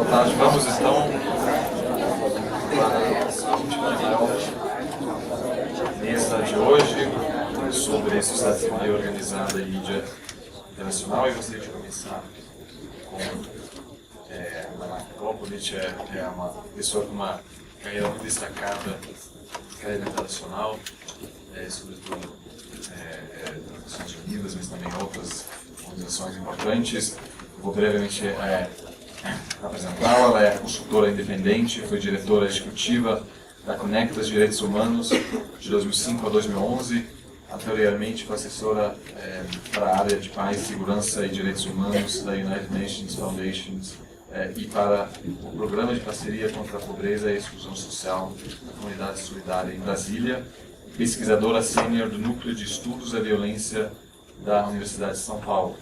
tarde. Vamos então para a última mesa de hoje sobre sociedade civil organizada e mídia internacional. Eu gostaria de começar com Mark Popovich, é uma pessoa com uma carreira muito destacada, carreira internacional, sobretudo nas Nações Unidas, mas também outras organizações importantes. Vou brevemente apresentá-la. Ela é consultora independente, foi diretora executiva da Conectas Direitos Humanos de 2005 a 2011. Anteriormente foi assessora para a área de paz, segurança e direitos humanos da United Nations Foundation e para o Programa de Parceria contra a Pobreza e a Exclusão Social da Comunidade Solidária em Brasília. Pesquisadora sênior do Núcleo de Estudos da Violência da Universidade de São Paulo.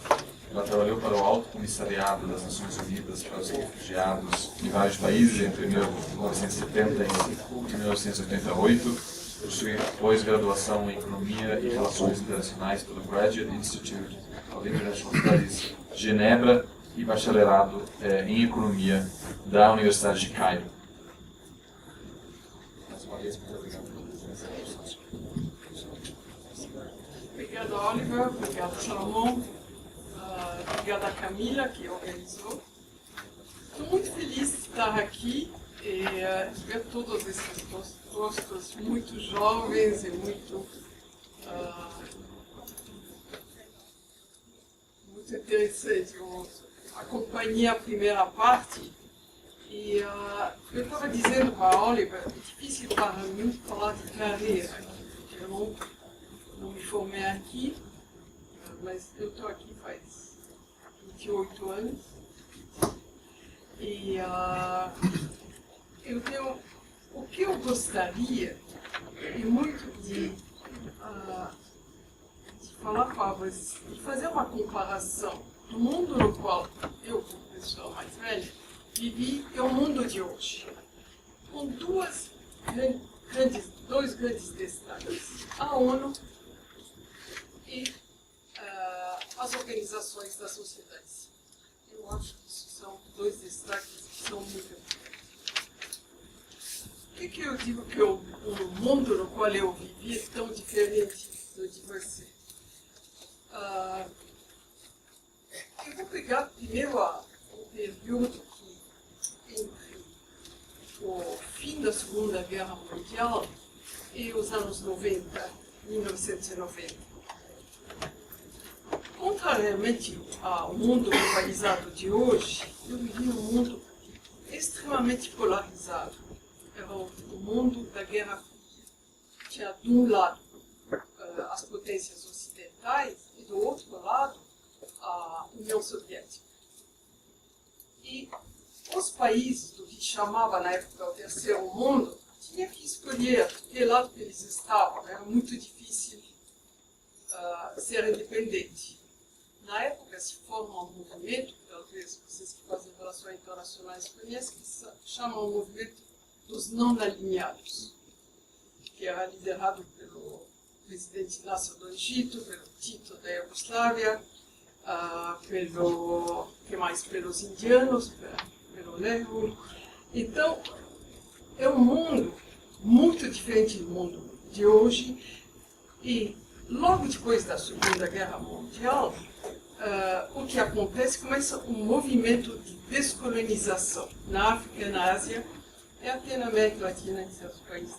Ela trabalhou para o Alto Comissariado das Nações Unidas para os Refugiados em vários países entre 1975 e 1988. Possui pós-graduação em Economia e Relações Internacionais pelo Graduate Institute of International Studies, Genebra, e bacharelado em Economia da Universidade de Cairo. Mais uma vez, muito obrigado pela presença. Obrigada, Oliver. Obrigada, Salomão. Obrigada, Camila, que organizou. Estou muito feliz de estar aqui e ver todos esses rostos muito jovens e muito interessante. Eu acompanhei a primeira parte e eu estava dizendo para a Oliver, é difícil para mim falar de carreira. Eu não me formei aqui, mas eu estou aqui faz 28 anos. E eu tenho, o que eu gostaria é muito de falar para vocês, de fazer uma comparação do mundo no qual eu, como pessoa mais velha, vivi e o mundo de hoje, com dois grandes destaques: a ONU e as organizações da sociedade. Eu acho que isso são dois destaques que são muito importantes. Por que eu digo que o mundo no qual eu vivi é tão diferente do de você? Eu vou pegar primeiro o período que entre o fim da Segunda Guerra Mundial e os anos 90, 1990. Contrariamente ao mundo globalizado de hoje, eu vivi um mundo extremamente polarizado. Era o mundo da Guerra Fria. Tinha, de um lado, as potências ocidentais e, do outro lado, a União Soviética. E os países do que chamava na época o Terceiro Mundo tinham que escolher que lado que eles estavam. Era muito difícil ser independente. Na época se forma um movimento, talvez vocês que fazem relações internacionais conhecem, que se chama o movimento dos não-alinhados, que era liderado pelo presidente Nasser do Egito, pelo Tito da Iugoslávia, pelos indianos, pelo Nehru. Então, é um mundo muito diferente do mundo de hoje, e logo depois da Segunda Guerra Mundial, o que acontece, começa um movimento de descolonização na África e na Ásia, e até na América Latina, em certos países.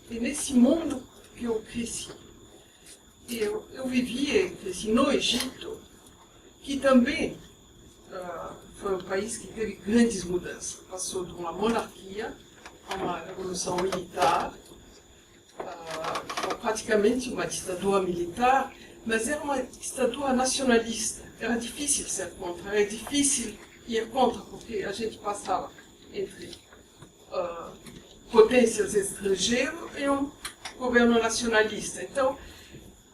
E nesse mundo que eu cresci, eu vivia e cresci no Egito, que também foi um país que teve grandes mudanças. Passou de uma monarquia a uma revolução militar, foi praticamente uma ditadura militar, mas era uma ditadura nacionalista. Era difícil ser contra, era difícil ir contra, porque a gente passava entre potências estrangeiras e um governo nacionalista. Então,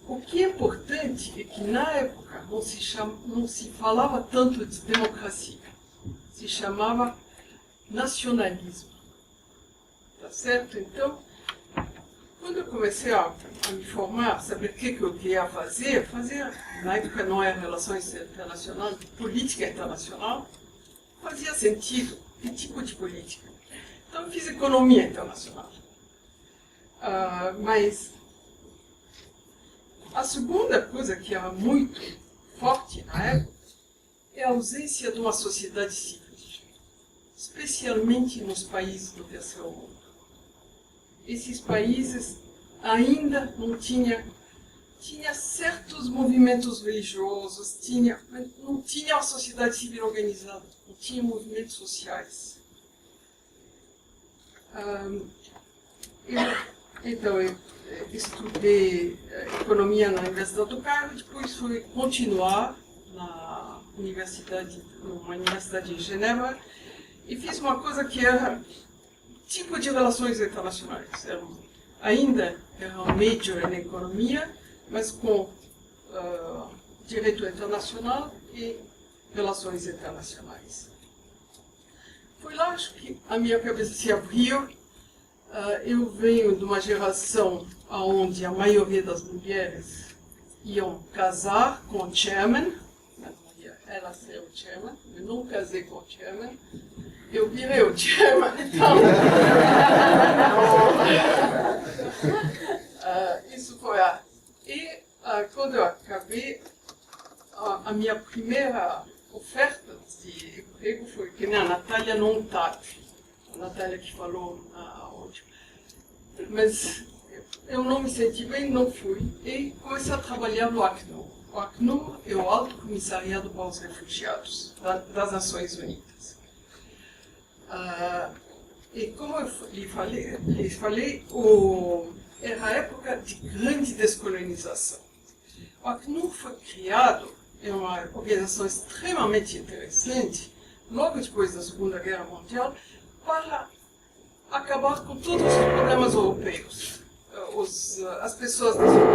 o que é importante é que na época não se falava tanto de democracia, se chamava nacionalismo. Tá certo? Então, quando eu comecei a a me formar, saber o que eu queria fazer, na época não era relações internacionais, política internacional, fazia sentido, que tipo de política. Então eu fiz economia internacional. Mas a segunda coisa que era muito forte na época é a ausência de uma sociedade civil, especialmente nos países do terceiro mundo. Esses países ainda não tinha certos movimentos religiosos, não tinha uma sociedade civil organizada, não tinha movimentos sociais. Então, eu estudei economia na Universidade do Cairo, depois fui continuar numa universidade em Genebra, e fiz uma coisa que era tipo de relações internacionais. Ainda era um major em economia, mas com direito internacional e relações internacionais. Foi lá, acho que a minha cabeça se abriu. Eu venho de uma geração onde a maioria das mulheres iam casar com o chairman. Ela ser o chairman. Eu não casei com o chairman. Eu virei o chairman, então. Isso foi quando eu acabei, a minha primeira oferta de emprego foi que a Natália não teve. A Natália que falou hoje. Mas eu não me senti bem, não fui. E comecei a trabalhar no Acnur. O Acnur é o Alto Comissariado para os Refugiados das Nações Unidas. E como eu lhes falei, era a época de grande descolonização. O Acnur foi criado, é uma organização extremamente interessante, logo depois da Segunda Guerra Mundial, para acabar com todos os problemas europeus. As pessoas desesperadas.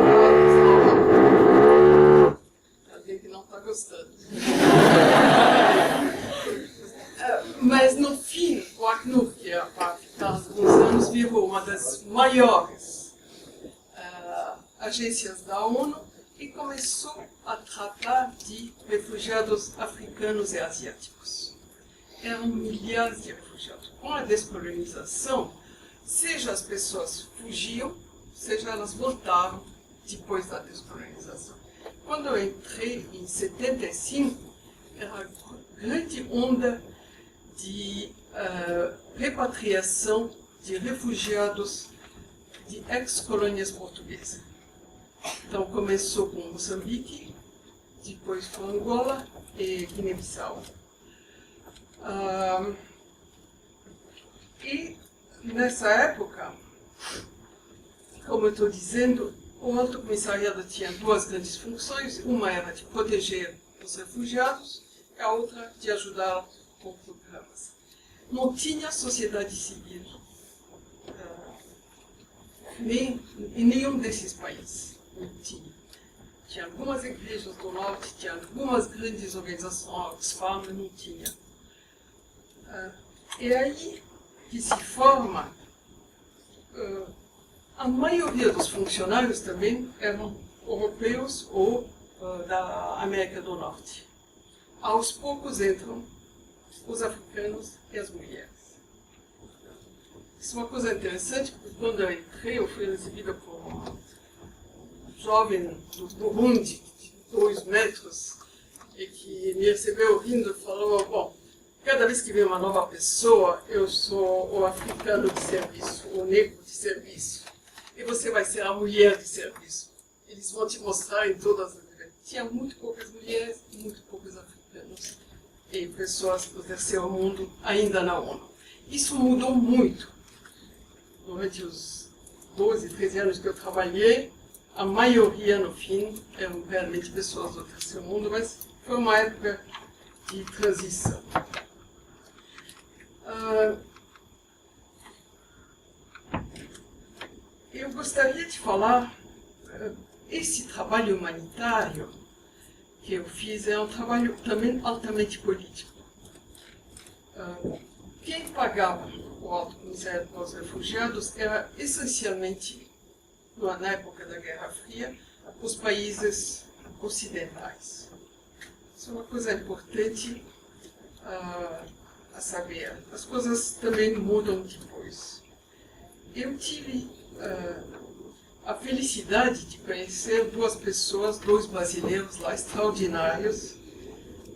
Alguém que não está gostando. Mas no fim, o Acnur, que era para ficar alguns anos, virou uma das maiores agências da ONU e começou a tratar de refugiados africanos e asiáticos. Eram milhares de refugiados. Com a descolonização, seja as pessoas fugiam, seja elas voltaram depois da descolonização. Quando eu entrei em 75, era a grande onda de repatriação de refugiados de ex-colônias portuguesas. Então começou com Moçambique, depois com Angola e Guiné-Bissau. E nessa época, como eu estou dizendo, o Alto Comissariado tinha duas grandes funções. Uma era de proteger os refugiados e a outra de ajudar com programas. Não tinha sociedade civil em nenhum desses países. Não tinha. Tinha algumas igrejas do norte, tinha algumas grandes organizações, Oxfam, mas não tinha. É aí que se forma. A maioria dos funcionários também eram europeus ou da América do Norte. Aos poucos entram os africanos e as mulheres. Isso é uma coisa interessante, porque quando eu entrei, eu fui recebida por um jovem do Burundi, de 2 metros, e que me recebeu rindo e falou: bom, cada vez que vem uma nova pessoa, eu sou o africano de serviço, o negro de serviço, e você vai ser a mulher de serviço. Eles vão te mostrar em todas as... Tinha muito poucas mulheres e muito poucos africanos e pessoas do terceiro mundo ainda na ONU. Isso mudou muito. Durante os 12, 13 anos que eu trabalhei, a maioria, no fim, eram realmente pessoas do terceiro mundo, mas foi uma época de transição. Eu gostaria de falar, esse trabalho humanitário que eu fiz é um trabalho também altamente político. Quem pagava o Alto Comissariado para os Refugiados era essencialmente na época da Guerra Fria, os países ocidentais. Isso é uma coisa importante a saber. As coisas também mudam depois. Eu tive a felicidade de conhecer duas pessoas, dois brasileiros lá extraordinários,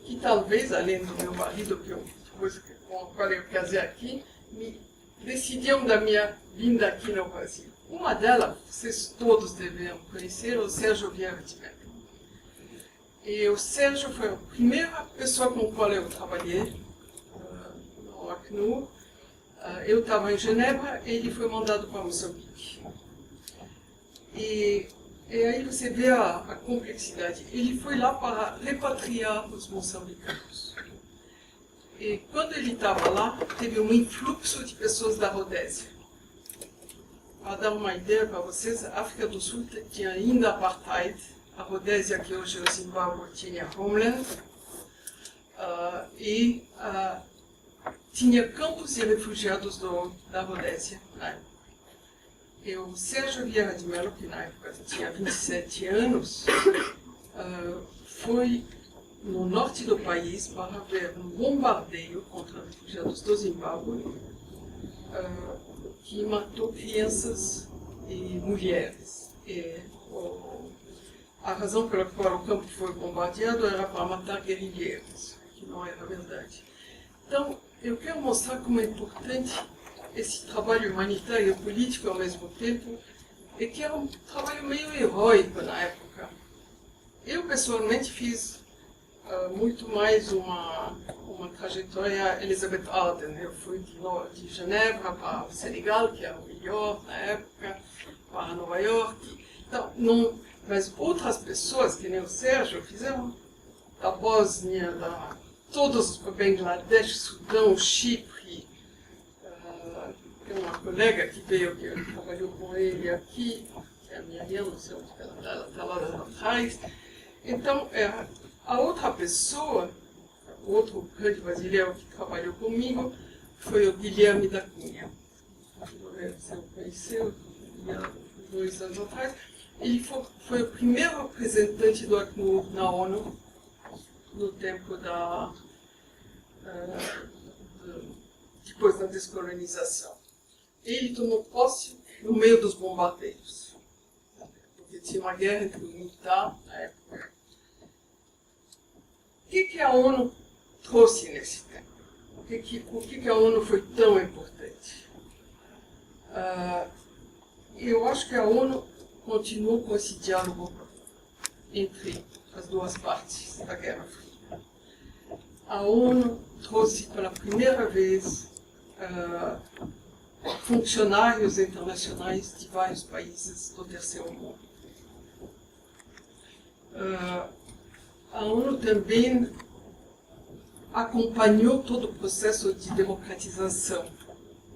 que talvez, além do meu marido, com o qual eu casei aqui, me decidiram da minha vinda aqui no Brasil. Uma delas, vocês todos deveriam conhecer, o Sérgio Vieira de Mello. E o Sérgio foi a primeira pessoa com a qual eu trabalhei no Acnur. Eu estava em Genebra, ele foi mandado para Moçambique. E aí você vê a complexidade. Ele foi lá para repatriar os moçambicanos. E quando ele estava lá, teve um influxo de pessoas da Rodésia. Para dar uma ideia para vocês, a África do Sul tinha ainda apartheid. A Rodésia, que hoje é o Zimbábue, tinha Homeland. Tinha campos de refugiados da Rodésia, né? E o Sérgio Vieira de Mello, que na época tinha 27 anos, foi no norte do país para ver um bombardeio contra refugiados do Zimbábue, que matou crianças e mulheres. A razão pela qual o campo foi bombardeado era para matar guerrilheiros, que não era verdade. Então, eu quero mostrar como é importante esse trabalho humanitário e político ao mesmo tempo, e que era um trabalho meio heróico na época. Eu, pessoalmente, fiz muito mais uma trajetória Elizabeth Arden. Eu fui de Genebra para o Senegal, que era o melhor na época, para Nova York. Então, mas outras pessoas, que nem o Sérgio, fizeram da Bósnia, todos o Bangladesh, Sudão, Chipre. Tem uma colega que veio, que trabalhou com ele aqui, que é a Miriam, não sei onde ela está lá atrás. Então, a outra pessoa, o outro grande brasileiro que trabalhou comigo, foi o Guilherme da Cunha. Você o conheceu, 2 anos atrás. Ele foi o primeiro representante do Acnur na ONU, no tempo depois da descolonização. Ele tomou posse no meio dos bombardeios, porque tinha uma guerra entre o militar na época. O que a ONU trouxe nesse tempo? Por que a ONU foi tão importante? Eu acho que a ONU continuou com esse diálogo entre as duas partes da Guerra Fria. A ONU trouxe pela primeira vez funcionários internacionais de vários países do terceiro mundo. A ONU também acompanhou todo o processo de democratização,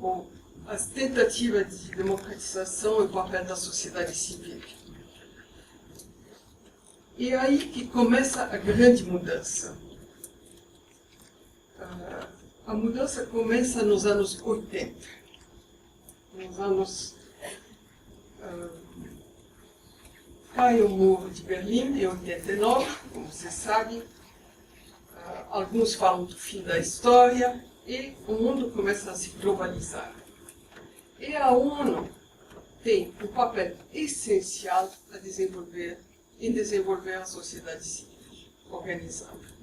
ou as tentativas de democratização e o papel da sociedade civil. E é aí que começa a grande mudança. A mudança começa nos anos 80. Nos anos... cai o Muro de Berlim, em 89, como vocês sabem. Alguns falam do fim da história, e o mundo começa a se globalizar. E a ONU tem um papel essencial em desenvolver a sociedade civil organizada.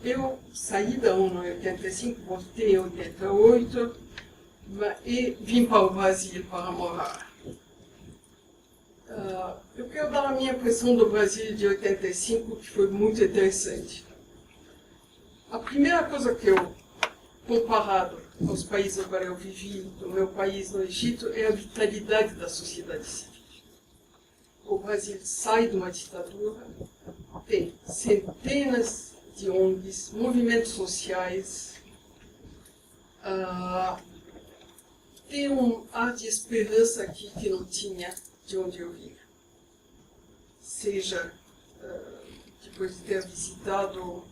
Eu saí da ONU em 85, voltei em 88 e vim para o Brasil para morar. Eu quero dar a minha impressão do Brasil de 85, que foi muito interessante. A primeira coisa que eu, comparado aos países onde eu vivi, no meu país, no Egito, é a vitalidade da sociedade civil. O Brasil sai de uma ditadura, tem centenas de ONGs, movimentos sociais, tem um ar de esperança aqui que não tinha de onde eu vinha. Seja depois de ter visitado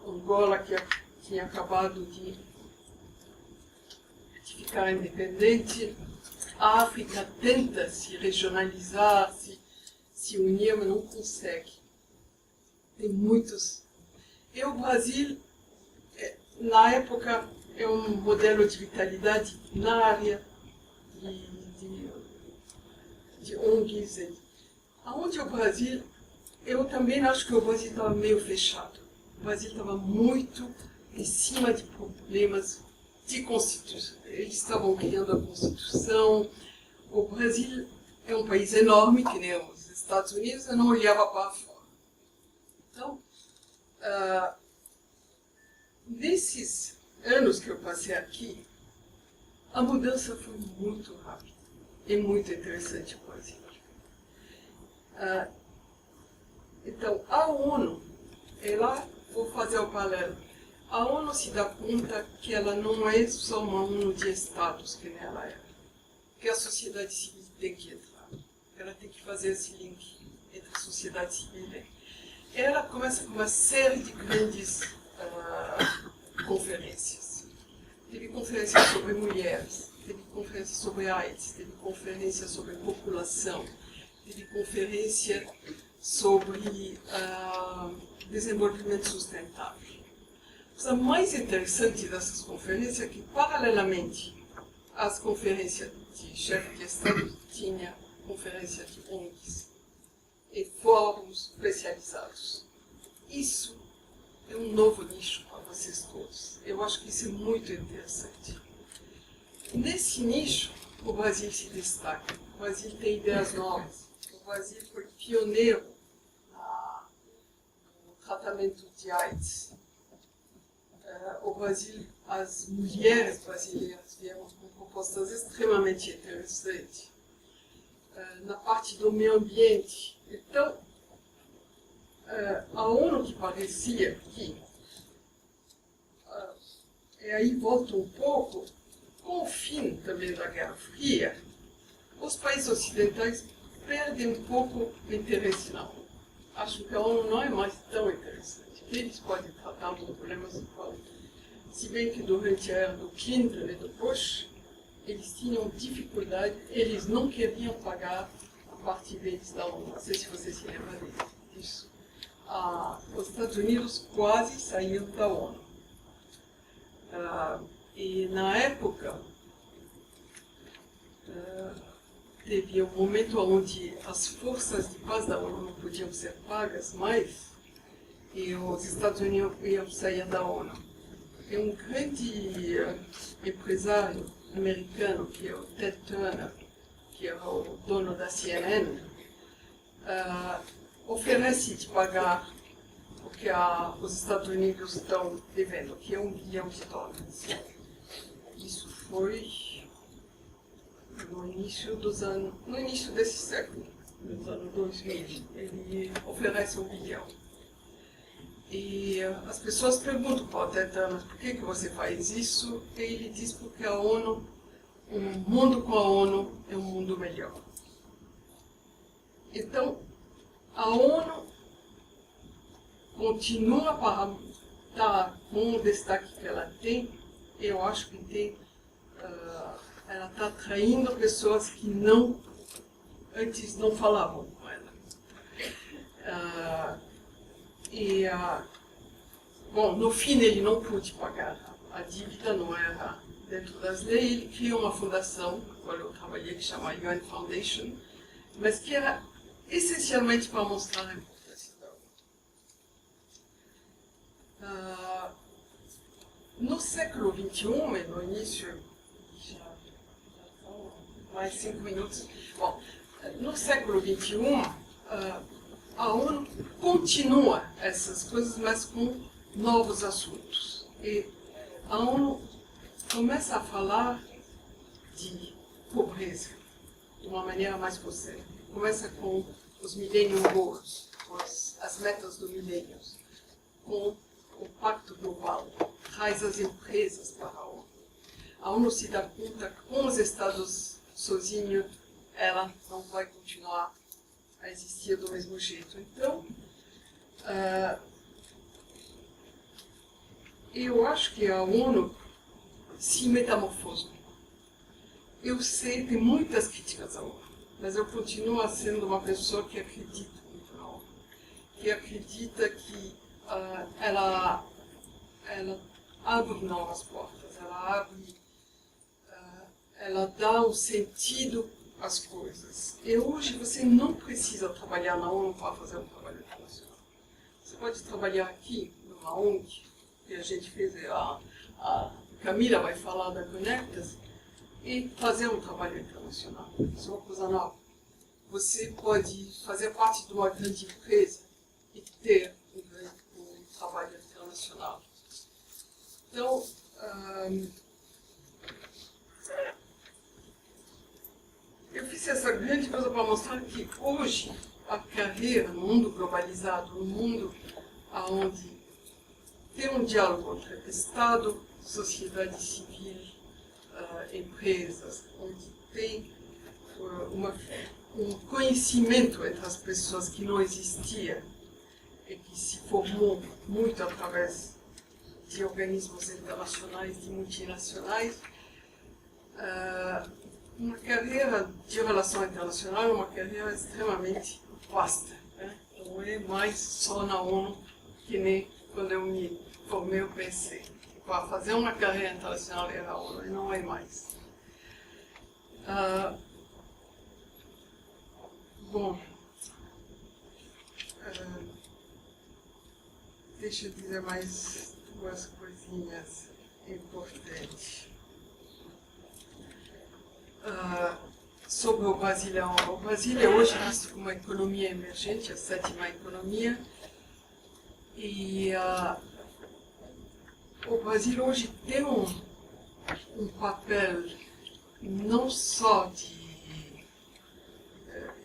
Angola, que tinha acabado de ficar independente, a África tenta se regionalizar, se unir, mas não consegue. Tem muitos. E o Brasil, na época, é um modelo de vitalidade na área de ONGs. Onde o Brasil, eu também acho que o Brasil estava meio fechado. O Brasil estava muito em cima de problemas de Constituição. Eles estavam criando a Constituição. O Brasil é um país enorme, que nem os Estados Unidos, eu não olhava para fora. Então, nesses anos que eu passei aqui, a mudança foi muito rápida e muito interessante para o Brasil. Então, a ONU, vou fazer o paralelo, a ONU se dá conta que ela não é só uma ONU de Estados, que nem ela era, que a sociedade civil tem que entrar, ela tem que fazer esse link entre a sociedade civil e ela começa com uma série de grandes conferências. Teve conferências sobre mulheres, teve conferências sobre AIDS, teve conferência sobre população, teve conferência sobre desenvolvimento sustentável. A coisa mais interessante dessas conferências é que, paralelamente às conferências de chefe de Estado, tinha conferência de ONGs e fóruns especializados. Isso é um novo nicho para vocês todos. Eu acho que isso é muito interessante. Nesse nicho, o Brasil se destaca. O Brasil tem ideias novas. O Brasil foi pioneiro no tratamento de AIDS. O Brasil, as mulheres brasileiras vieram com propostas extremamente interessantes na parte do meio ambiente. Então, a ONU que parecia que, e aí volta um pouco, com o fim também da Guerra Fria, os países ocidentais perdem um pouco o interesse na ONU. Acho que a ONU não é mais tão interessante. Eles podem tratar dos problemas do povo. Se bem que durante a era do Clinton e do Bush, eles tinham dificuldade, eles não queriam pagar a parte deles da ONU. Não sei se vocês se lembram disso. Os Estados Unidos quase saíram da ONU. E na época, teve um momento onde as forças de paz da ONU não podiam ser pagas mais, e os Estados Unidos iam sair da ONU. E um grande empresário americano, que é o Ted Turner, que é o dono da CNN, oferece de pagar o que os Estados Unidos estão devendo, que é $1 bilhão. Isso foi no início desse século, nos anos 2000. Ele oferece $1 bilhão. E as pessoas perguntam para o Ted Turner, por que você faz isso? E ele diz porque a ONU, um mundo com a ONU é um mundo melhor. Então, a ONU continua para estar com o destaque que ela tem. Eu acho que ela está atraindo pessoas que antes não falavam com ela. Bom, no fim ele não pôde pagar a dívida, não era dentro das leis. Ele criou uma fundação, com a qual eu trabalhei, que chama UN Foundation, mas que era essencialmente para mostrar a importância da ONU. No século XXI, e no início, já são mais 5 minutos, bom, no século XXI, a ONU continua essas coisas, mas com novos assuntos. E a ONU começa a falar de pobreza de uma maneira mais possível. Começa com os Millennium Goals, as metas do milênio, com o Pacto Global, traz as empresas para a ONU. A ONU se dá conta que com os Estados sozinhos, ela não vai continuar a existir do mesmo jeito. Então, eu acho que a ONU se metamorfosou. eu sei, tem muitas críticas à ONU, mas eu continuo sendo uma pessoa que acredita muito na ONU, que acredita que ela abre novas portas, ela dá um sentido às coisas. E hoje você não precisa trabalhar na ONU para fazer um trabalho internacional. Você pode trabalhar aqui, numa ONG, que a gente fez, a Camila vai falar da Conectas, e fazer um trabalho internacional. Isso é uma coisa nova. Você pode fazer parte de uma grande empresa e ter um trabalho internacional. Então, eu fiz essa grande coisa para mostrar que hoje a carreira no mundo globalizado, no mundo onde tem um diálogo entre Estado, sociedade civil, empresas, onde tem um conhecimento entre as pessoas que não existia e que se formou muito através de organismos internacionais, de multinacionais. Uma carreira de relação internacional é uma carreira extremamente vasta, né? Não é mais só na ONU, que nem quando eu me formei eu pensei. Para fazer uma carreira internacional era a ONU, e não é mais. Deixa eu dizer mais duas coisinhas importantes. Sobre o Brasilão. O Brasil é hoje visto como uma economia emergente, a 7ª economia, e o Brasil hoje tem um papel não só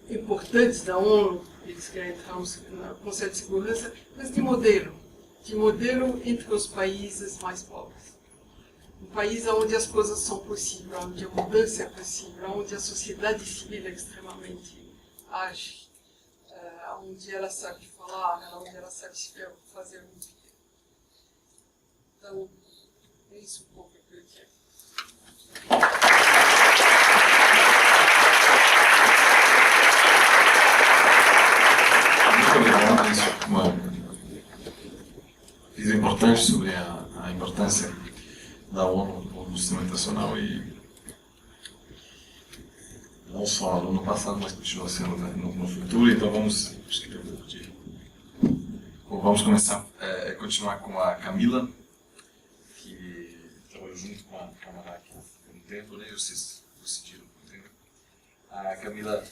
importante da ONU, eles querem entrar no Conselho de Segurança, mas de modelo entre os países mais pobres. Um país onde as coisas são possíveis, onde a mudança é possível, onde a sociedade civil é extremamente ágil, onde ela sabe falar, onde ela sabe fazer um dia. Então, é isso um pouco que eu quero. Muito obrigado. Isso é uma visão importante sobre a importância da ONU no sistema internacional e não só no passado, mas continua sendo no futuro. Então vamos começar a continuar com a Camila, que trabalhou junto com a Marac por um tempo, né? Vocês decidiram por um tempo. A Camila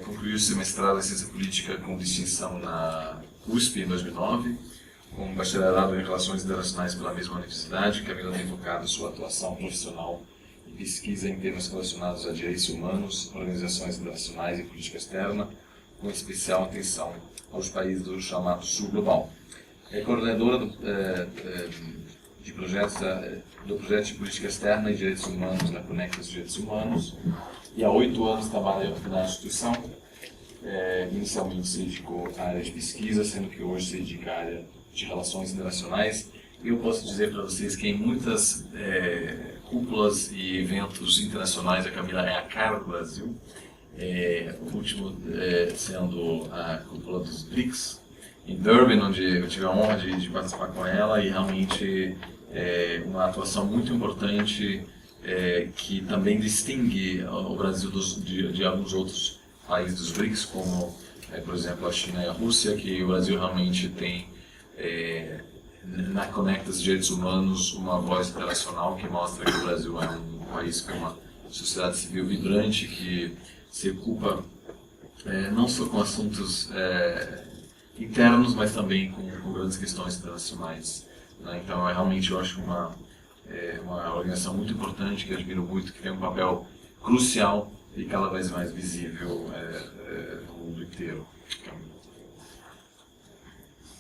concluiu seu mestrado em Ciência Política com distinção na USP em 2009, com bacharelado em Relações Internacionais pela mesma universidade. Camila tem focado sua atuação profissional em pesquisa em temas relacionados a direitos humanos, organizações internacionais e política externa, com especial atenção aos países do chamado Sul Global. É coordenadora de projetos do projeto de política externa e direitos humanos na Conectas Direitos Humanos, e há 8 anos trabalha na instituição. Inicialmente se dedicou à área de pesquisa, sendo que hoje se dedica à área de relações internacionais. E eu posso dizer para vocês que em muitas cúpulas e eventos internacionais a Camila é a cara do Brasil. O último sendo a cúpula dos BRICS, em Durban, onde eu tive a honra de participar com ela, e realmente uma atuação muito importante que também distingue o Brasil de alguns outros países dos BRICS, como, por exemplo, a China e a Rússia, que o Brasil realmente tem na Conectas Direitos Humanos uma voz internacional que mostra que o Brasil é um país com uma sociedade civil vibrante, que se ocupa não só com assuntos internos, mas também com grandes questões internacionais, né? Então, realmente, eu acho uma organização muito importante, que admiro muito, que tem um papel crucial e cada vez mais visível no mundo inteiro.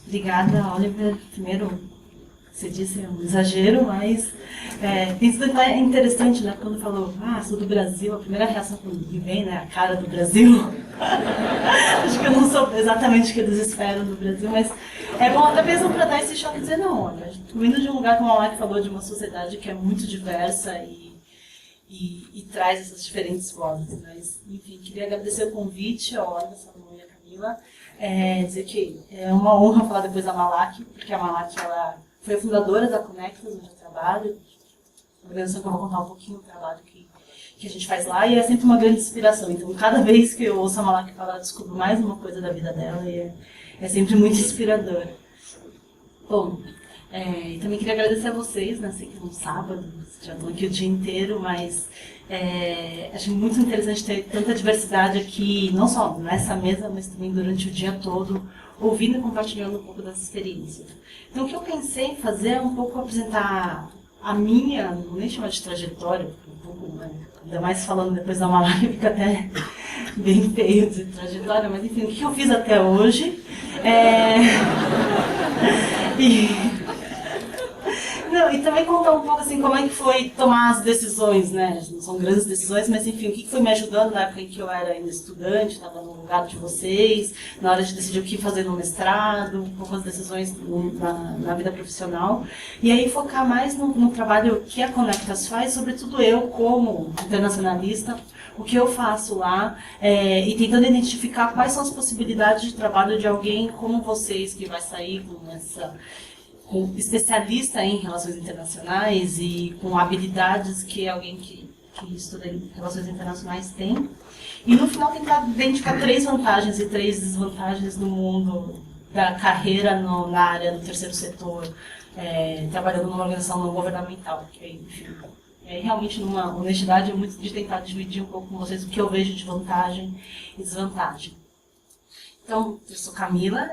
Obrigada, Oliver. Primeiro, você disse um exagero, mas tem sido interessante, né? Quando falou, sou do Brasil, a primeira reação que me vem, né? A cara do Brasil. Acho que eu não sou exatamente o que eles esperam do Brasil, mas é bom até mesmo para dar esse choque e dizer, não, olha, estou vindo de um lugar, como a Mike falou, de uma sociedade que é muito diversa e traz essas diferentes vozes. Mas, enfim, queria agradecer o convite ao Olga, Salomão e a Camila, dizer que é uma honra falar depois da Malak, porque a Malak ela foi a fundadora da Conectas, onde eu trabalho, uma organização que eu vou contar um pouquinho do trabalho que a gente faz lá, e é sempre uma grande inspiração. Então, cada vez que eu ouço a Malak falar, eu descubro mais uma coisa da vida dela, e é sempre muito inspirador. Bom, e também queria agradecer a vocês, né? Sei que é um sábado, vocês já estão aqui o dia inteiro, mas acho muito interessante ter tanta diversidade aqui, não só nessa mesa, mas também durante o dia todo, ouvindo e compartilhando um pouco das experiências. Então, o que eu pensei em fazer é um pouco apresentar a minha, não vou nem chamar de trajetória, um pouco, né? Ainda mais falando depois da Malak, fica até bem feio dizer trajetória, mas enfim, o que eu fiz até hoje. E também contar um pouco assim como é que foi tomar as decisões, né? Não são grandes decisões, mas enfim, o que foi me ajudando na época em que eu era ainda estudante, estava no lugar de vocês, na hora de decidir o que fazer no mestrado, um pouco as decisões na vida profissional. E aí focar mais no trabalho que a Conectas faz, sobretudo eu como internacionalista, o que eu faço lá, e tentando identificar quais são as possibilidades de trabalho de alguém como vocês, que vai sair com especialista em relações internacionais e com habilidades que alguém que estuda em relações internacionais tem. E no final tentar identificar 3 vantagens e 3 desvantagens do mundo da carreira na área do terceiro setor, trabalhando numa organização não governamental, que enfim, realmente numa honestidade muito de tentar dividir um pouco com vocês o que eu vejo de vantagem e desvantagem. Então, eu sou Camila,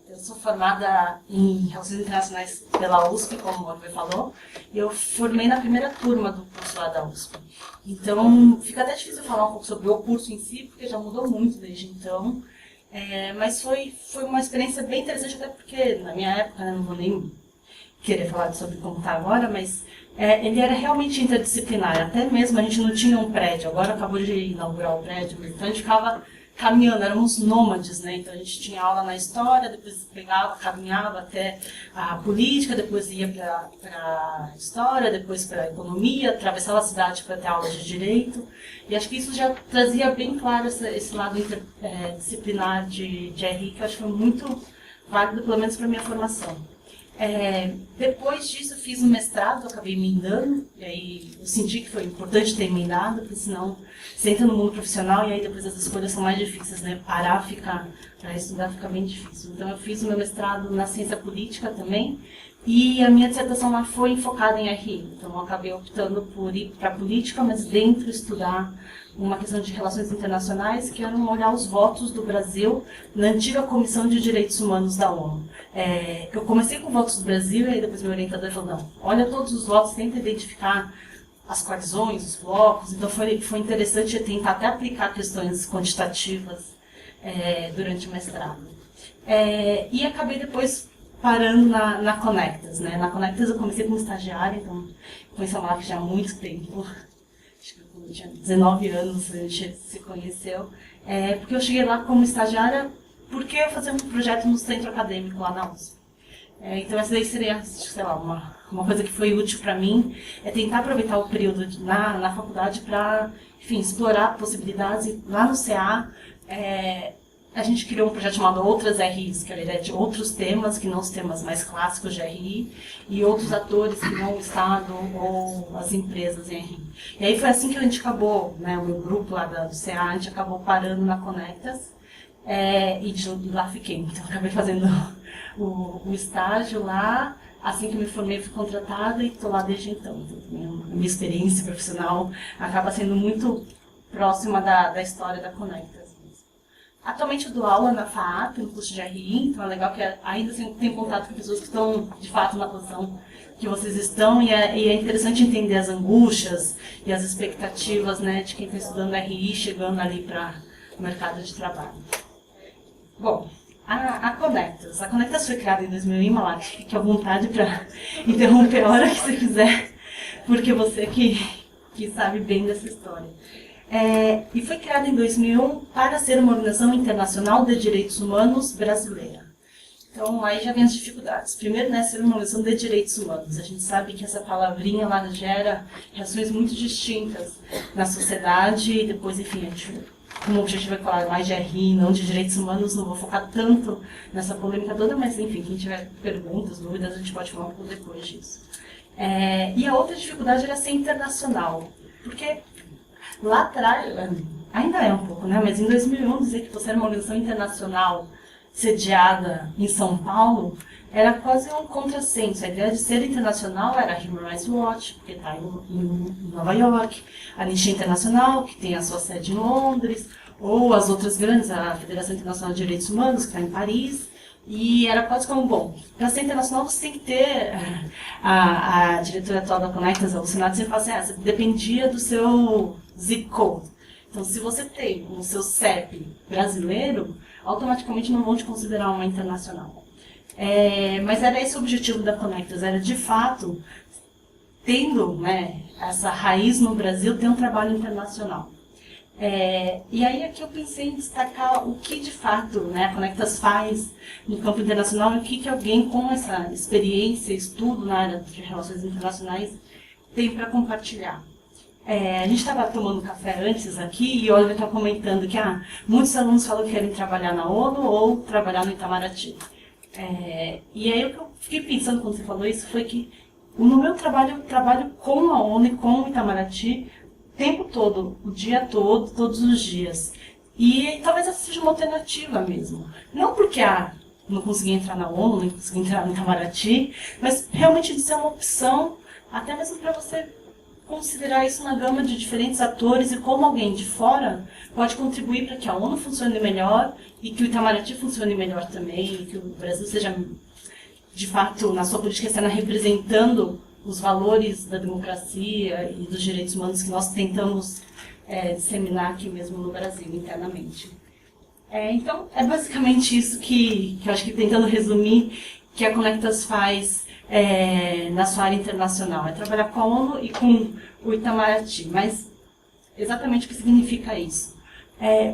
eu sou formada em Relações Internacionais pela USP, como o Orbe falou, e eu formei na primeira turma do curso lá da USP. Então, fica até difícil falar um pouco sobre o curso em si, porque já mudou muito desde então, mas foi uma experiência bem interessante, até porque na minha época, né, não vou nem querer falar sobre como está agora, mas ele era realmente interdisciplinar, até mesmo a gente não tinha um prédio, agora acabou de inaugurar o prédio, então a gente ficava caminhando, éramos nômades, né? Então a gente tinha aula na história, depois pegava, caminhava até a política, depois ia para a história, depois para a economia, atravessava a cidade para ter aula de direito. E acho que isso já trazia bem claro esse lado interdisciplinar de RI, que eu acho que foi muito válido, pelo menos para a minha formação. Depois disso eu fiz um mestrado, eu acabei emendando, e aí eu senti que foi importante ter emendado, porque senão você entra no mundo profissional e aí depois as escolhas são mais difíceis, né? Parar, para estudar fica bem difícil. Então eu fiz o meu mestrado na ciência política também, e a minha dissertação lá foi enfocada em RI. Então eu acabei optando por ir para a política, mas dentro estudar uma questão de relações internacionais, que era olhar os votos do Brasil na antiga Comissão de Direitos Humanos da ONU. Eu comecei com votos do Brasil, e aí depois meu orientador falou, não, olha todos os votos, tenta identificar as coalizões, os blocos. Então foi interessante tentar até aplicar questões quantitativas durante o mestrado. E acabei depois parando na Conectas. Né? Na Conectas eu comecei como estagiária, então conheci a Malak já há muito tempo. Acho que eu tinha 19 anos, a gente se conheceu. Porque eu cheguei lá como estagiária porque eu fazia um projeto no centro acadêmico lá na USP. Então essa daí seria, sei lá, uma coisa que foi útil para mim, tentar aproveitar o período na faculdade para, enfim, explorar possibilidades. E lá no CA, a gente criou um projeto chamado Outras RIs, que era a ideia de outros temas, que não os temas mais clássicos de RI, e outros atores que não o Estado ou as empresas em RI. E aí foi assim que a gente acabou, né, o meu grupo lá do CA, a gente acabou parando na Conectas, e lá fiquei. Então acabei fazendo o estágio lá, assim que me formei fui contratada e estou lá desde então. Então a minha experiência profissional acaba sendo muito próxima da história da Conectas. Atualmente eu dou aula na FAAP, no curso de RI, então é legal que ainda assim tenho contato com pessoas que estão, de fato, na posição que vocês estão, e é interessante entender as angústias e as expectativas, né, de quem está estudando RI, chegando ali para o mercado de trabalho. Bom, a Conectas. A Conectas foi criada em 2001, Malak, fique à vontade para interromper a hora que você quiser, porque você que sabe bem dessa história. E foi criada em 2001 para ser uma organização internacional de direitos humanos brasileira. Então, aí já vem as dificuldades. Primeiro, né, ser uma organização de direitos humanos. A gente sabe que essa palavrinha lá gera reações muito distintas na sociedade e depois, enfim, a gente, como objetivo é falar mais de RI, não de direitos humanos, não vou focar tanto nessa polêmica toda, mas, enfim, quem tiver perguntas, dúvidas, a gente pode falar um pouco depois disso. E a outra dificuldade era ser internacional, porque lá atrás, ainda é um pouco, né, mas em 2001 dizer que você era uma organização internacional sediada em São Paulo, era quase um contrassenso. A ideia de ser internacional era a Human Rights Watch, que está em Nova York, a Anistia Internacional, que tem a sua sede em Londres, ou as outras grandes, a Federação Internacional de Direitos Humanos, que está em Paris, e era quase como, bom, para ser internacional você tem que ter, a diretora atual da Conectas, o Senado sempre fala assim, você dependia do seu zip code. Então, se você tem o seu CEP brasileiro, automaticamente não vão te considerar uma internacional. Mas era esse o objetivo da Conectas, era de fato, tendo, né, essa raiz no Brasil, ter um trabalho internacional. E aí aqui eu pensei em destacar o que de fato, né, a Conectas faz no campo internacional e o que alguém com essa experiência, estudo na área de relações internacionais tem para compartilhar. A gente estava tomando café antes aqui e o Oliver estava comentando que muitos alunos falam que querem trabalhar na ONU ou trabalhar no Itamaraty. E aí o que eu fiquei pensando quando você falou isso foi que no meu trabalho eu trabalho com a ONU e com o Itamaraty o tempo todo, o dia todo, todos os dias. E talvez essa seja uma alternativa mesmo. Não porque não consegui entrar na ONU, não consegui entrar no Itamaraty, mas realmente de ser uma opção, até mesmo para você considerar isso na gama de diferentes atores e como alguém de fora pode contribuir para que a ONU funcione melhor e que o Itamaraty funcione melhor também, e que o Brasil seja, de fato, na sua política externa, representando os valores da democracia e dos direitos humanos que nós tentamos disseminar aqui mesmo no Brasil, internamente. Então, é basicamente isso que eu acho que, tentando resumir, que a Conectas faz na sua área internacional. É trabalhar com a ONU e com o Itamaraty. Mas exatamente o que significa isso?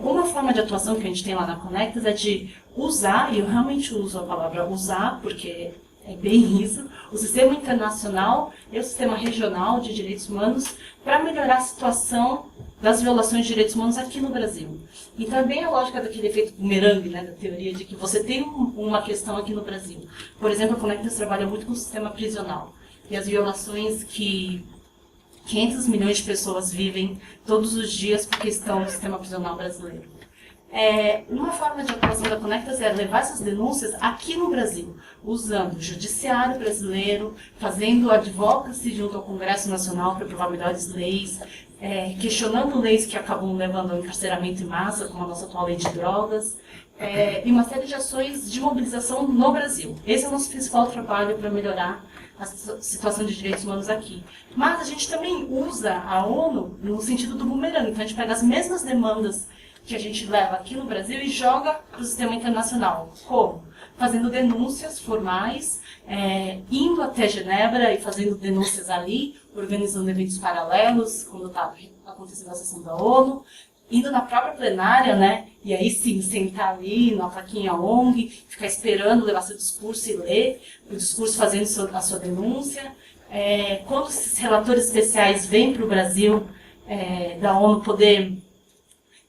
Uma forma de atuação que a gente tem lá na Conectas é de usar, e eu realmente uso a palavra usar, porque é bem isso, o sistema internacional e o sistema regional de direitos humanos para melhorar a situação das violações de direitos humanos aqui no Brasil. Então é bem a lógica daquele efeito bumerangue, né, da teoria de que você tem uma questão aqui no Brasil. Por exemplo, a Conectas trabalha muito com o sistema prisional e as violações que 500 milhões de pessoas vivem todos os dias por questão do sistema prisional brasileiro. Uma forma de atuação da Conectas é levar essas denúncias aqui no Brasil, usando o judiciário brasileiro, fazendo advocacy junto ao Congresso Nacional para aprovar melhores leis, questionando leis que acabam levando ao encarceramento em massa, como a nossa atual lei de drogas, e uma série de ações de mobilização no Brasil. Esse é o nosso principal trabalho para melhorar a situação de direitos humanos aqui. Mas a gente também usa a ONU no sentido do bumerangue, então a gente pega as mesmas demandas que a gente leva aqui no Brasil e joga para o sistema internacional. Como? Fazendo denúncias formais, indo até Genebra e fazendo denúncias ali, organizando eventos paralelos, quando está acontecendo a sessão da ONU, indo na própria plenária, né? E aí sim, sentar ali na plaquinha ONG, ficar esperando levar seu discurso e ler o discurso fazendo a sua denúncia. Quando esses relatores especiais vêm para o Brasil, da ONU, poder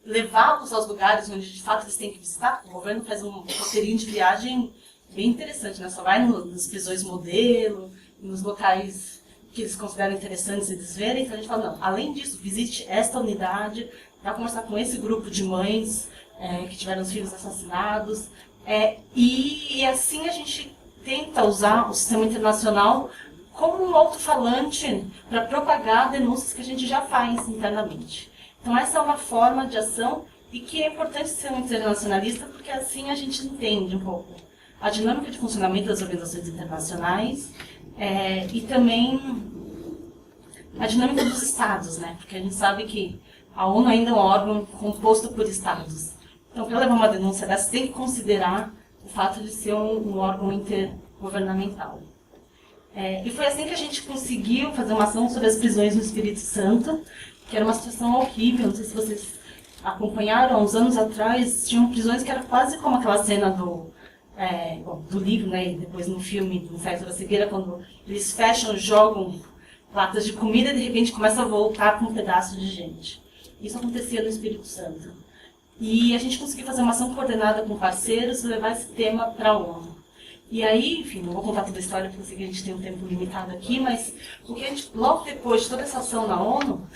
levá-los aos lugares onde de fato eles têm que visitar. O governo faz um roteirinho de viagem bem interessante, né? Só vai nas prisões modelo, nos locais que eles consideram interessantes eles verem. Então a gente fala, não, além disso, visite esta unidade para conversar com esse grupo de mães que tiveram os filhos assassinados. E assim a gente tenta usar o sistema internacional como um alto-falante para propagar denúncias que a gente já faz internamente. Então essa é uma forma de ação e que é importante ser um internacionalista porque assim a gente entende um pouco a dinâmica de funcionamento das organizações internacionais e também a dinâmica dos estados, né? Porque a gente sabe que a ONU ainda é um órgão composto por estados. Então, para levar uma denúncia dessa, tem que considerar o fato de ser um órgão intergovernamental. E foi assim que a gente conseguiu fazer uma ação sobre as prisões no Espírito Santo, que era uma situação horrível. Não sei se vocês acompanharam, há uns anos atrás, tinham prisões que era quase como aquela cena do livro, né, e depois no filme do Ensaio sobre a Cegueira, quando eles fecham, jogam latas de comida e de repente começa a voltar com um pedaço de gente. Isso acontecia no Espírito Santo. E a gente conseguiu fazer uma ação coordenada com parceiros e levar esse tema para a ONU. E aí, enfim, não vou contar toda a história porque eu sei que a gente tem um tempo limitado aqui, mas o que a gente, logo depois de toda essa ação na ONU,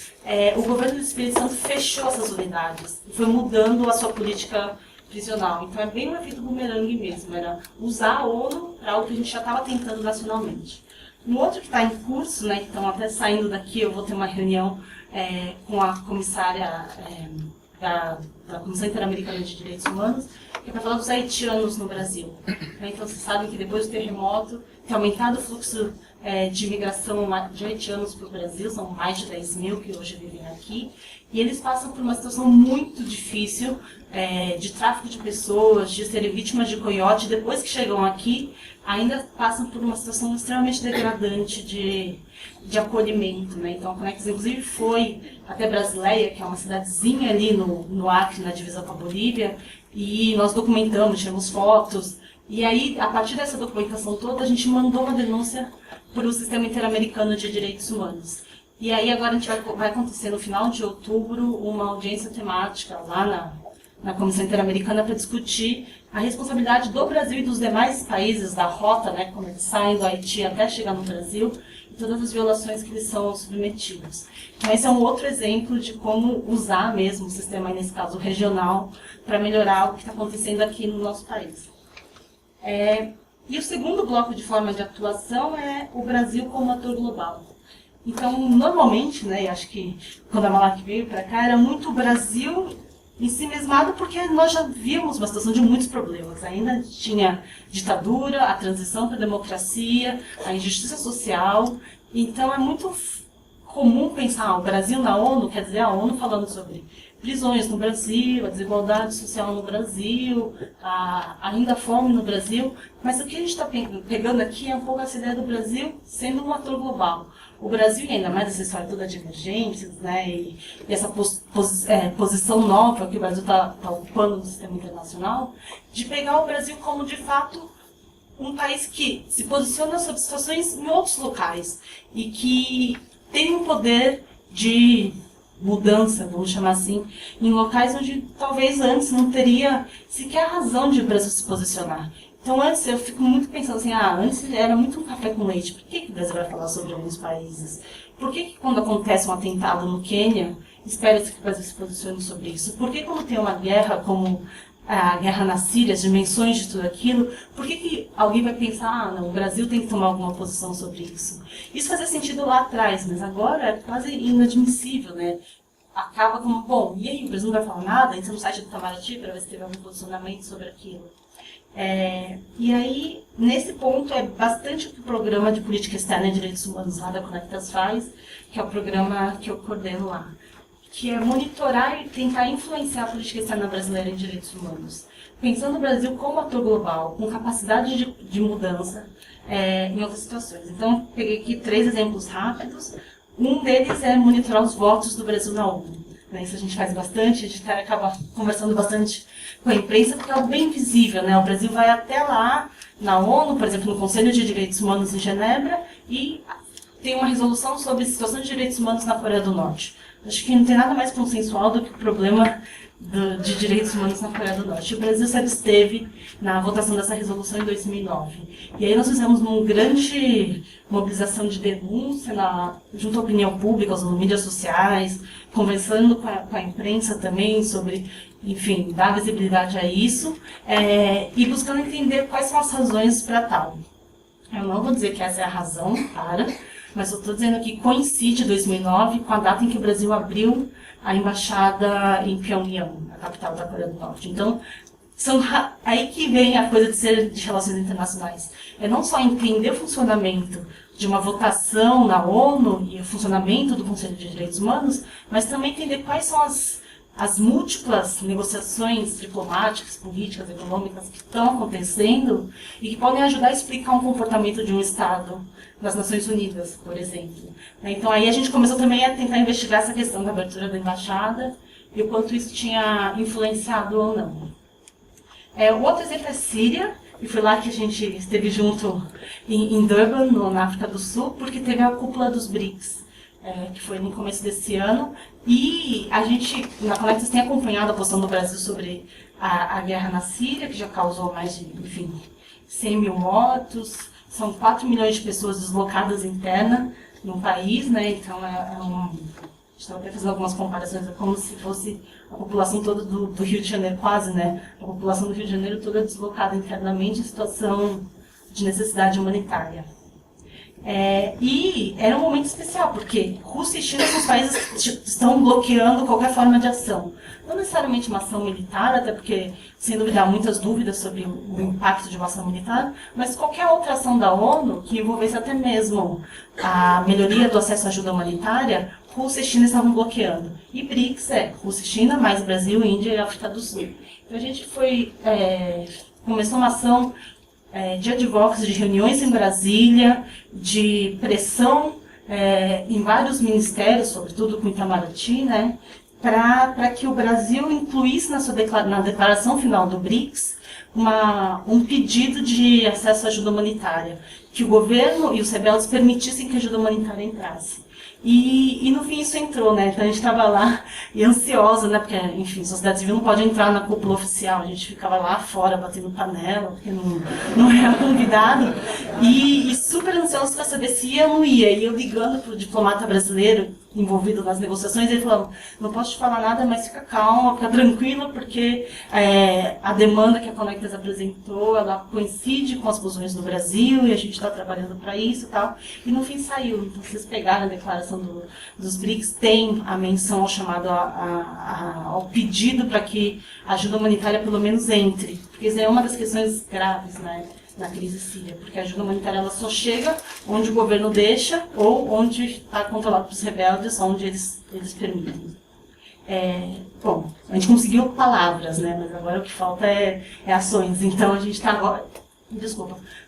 o governo do Espírito Santo fechou essas unidades e foi mudando a sua política prisional. Então é bem um efeito bumerangue mesmo, era usar a ONU para algo que a gente já estava tentando nacionalmente. Um outro que está em curso, né, então até saindo daqui eu vou ter uma reunião com a comissária da Comissão Interamericana de Direitos Humanos, que é para falar dos haitianos no Brasil. Então vocês sabem que depois do terremoto tem aumentado o fluxo de imigração de haitianos para o Brasil, são mais de 10 mil que hoje vivem aqui, e eles passam por uma situação muito difícil de tráfico de pessoas, de serem vítimas de coiote, depois que chegam aqui, ainda passam por uma situação extremamente degradante de acolhimento, né? Então a Conectas, inclusive, foi até Brasileia, que é uma cidadezinha ali no Acre, na divisão com a Bolívia, e nós documentamos, tiramos fotos, e aí, a partir dessa documentação toda, a gente mandou uma denúncia para o Sistema Interamericano de Direitos Humanos. E aí agora a gente vai acontecer no final de outubro uma audiência temática lá na Comissão Interamericana para discutir a responsabilidade do Brasil e dos demais países da rota, né, quando eles saem do Haiti até chegar no Brasil, e todas as violações que eles são submetidos. Então esse é um outro exemplo de como usar mesmo o sistema, nesse caso regional, para melhorar o que está acontecendo aqui no nosso país. E o segundo bloco de forma de atuação é o Brasil como ator global. Então, normalmente, né, acho que quando a Malak veio para cá, era muito o Brasil em si mesmado, porque nós já vimos uma situação de muitos problemas. Ainda tinha ditadura, a transição para a democracia, a injustiça social. Então, é muito comum pensar o Brasil na ONU, quer dizer, a ONU falando sobre prisões no Brasil, a desigualdade social no Brasil, ainda a fome no Brasil. Mas o que a gente está pegando aqui é um pouco essa ideia do Brasil sendo um ator global. O Brasil, e ainda mais essa história toda de emergências, né, e essa posição nova que o Brasil está ocupando no sistema internacional, de pegar o Brasil como, de fato, um país que se posiciona sobre situações em outros locais e que tem um poder de mudança, vamos chamar assim, em locais onde talvez antes não teria sequer razão de o Brasil se posicionar. Então antes eu fico muito pensando assim, antes era muito um café com leite, por que o Brasil vai falar sobre alguns países? Por que quando acontece um atentado no Quênia, espera-se que o Brasil se posicione sobre isso? Por que quando tem uma guerra como a guerra na Síria, as dimensões de tudo aquilo, por que alguém vai pensar, não, o Brasil tem que tomar alguma posição sobre isso? Isso fazia sentido lá atrás, mas agora é quase inadmissível, né? Acaba como, bom, e aí, o Brasil não vai falar nada? Entra no site do Itamaraty para ver se teve algum posicionamento sobre aquilo. E aí, nesse ponto, é bastante o que o Programa de Política Externa e Direitos Humanos lá da Conectas faz, que é o programa que eu coordeno lá, que é monitorar e tentar influenciar a política externa brasileira em direitos humanos, pensando o Brasil como ator global, com capacidade de mudança em outras situações. Então, peguei aqui 3 exemplos rápidos. Um deles é monitorar os votos do Brasil na ONU. Isso a gente faz bastante, a gente acaba conversando bastante com a imprensa, porque é algo bem visível, né? O Brasil vai até lá, na ONU, por exemplo, no Conselho de Direitos Humanos em Genebra, e tem uma resolução sobre a situação de direitos humanos na Coreia do Norte. Acho que não tem nada mais consensual do que o problema de direitos humanos na Coreia do Norte. O Brasil se absteve na votação dessa resolução em 2009. E aí nós fizemos uma grande mobilização de denúncia junto à opinião pública, às mídias sociais, conversando com a imprensa também sobre, enfim, dar visibilidade a isso, e buscando entender quais são as razões para tal. Eu não vou dizer que essa é a razão mas eu estou dizendo que coincide 2009 com a data em que o Brasil abriu a embaixada em Pyongyang, a capital da Coreia do Norte. Então, aí que vem a coisa de ser de relações internacionais. É não só entender o funcionamento de uma votação na ONU e o funcionamento do Conselho de Direitos Humanos, mas também entender quais são as múltiplas negociações diplomáticas, políticas, econômicas que estão acontecendo e que podem ajudar a explicar um comportamento de um Estado nas Nações Unidas, por exemplo. Então aí a gente começou também a tentar investigar essa questão da abertura da embaixada e o quanto isso tinha influenciado ou não. O outro exemplo é a Síria, e foi lá que a gente esteve junto em Durban, na África do Sul, porque teve a cúpula dos BRICS, que foi no começo desse ano, e a gente, na Conectas, tem acompanhado a posição do Brasil sobre a guerra na Síria, que já causou mais de, enfim, 100 mil mortos, são 4 milhões de pessoas deslocadas interna no país, né? Então a gente estava até fazendo algumas comparações, é como se fosse a população toda do Rio de Janeiro, quase, né? A população do Rio de Janeiro toda deslocada internamente em situação de necessidade humanitária. E era um momento especial, porque Rússia e China são os países que estão bloqueando qualquer forma de ação. Não necessariamente uma ação militar, até porque, sem dúvida, há muitas dúvidas sobre o impacto de uma ação militar, mas qualquer outra ação da ONU que envolvesse até mesmo a melhoria do acesso à ajuda humanitária, Rússia e China estavam bloqueando. E BRICS Rússia e China, mais Brasil, Índia e África do Sul. Então a gente começou uma ação de advocacy, de reuniões em Brasília, de pressão em vários ministérios, sobretudo com Itamaraty, né, para que o Brasil incluísse na declaração final do BRICS um pedido de acesso à ajuda humanitária, que o governo e os rebeldes permitissem que a ajuda humanitária entrasse. E no fim isso entrou, né? Então a gente estava lá e ansiosa, né? Porque, enfim, a sociedade civil não pode entrar na cúpula oficial. A gente ficava lá fora batendo panela, porque não era convidado. E super ansiosa para saber se ia ou não ia. E eu ligando para o diplomata brasileiro envolvido nas negociações, ele falou: não posso te falar nada, mas fica calma, fica tranquila, porque a demanda que a Conectas apresentou, ela coincide com as posições do Brasil e a gente está trabalhando para isso e tal. E no fim saiu. Então vocês pegaram a declaração dos BRICS, tem a menção ao chamado ao pedido para que a ajuda humanitária pelo menos entre, porque isso é uma das questões graves, né, na crise síria, porque a ajuda humanitária ela só chega onde o governo deixa ou onde está controlado pelos rebeldes, onde eles permitem. Bom, a gente conseguiu palavras, né, mas agora o que falta é ações. Então a gente está agora,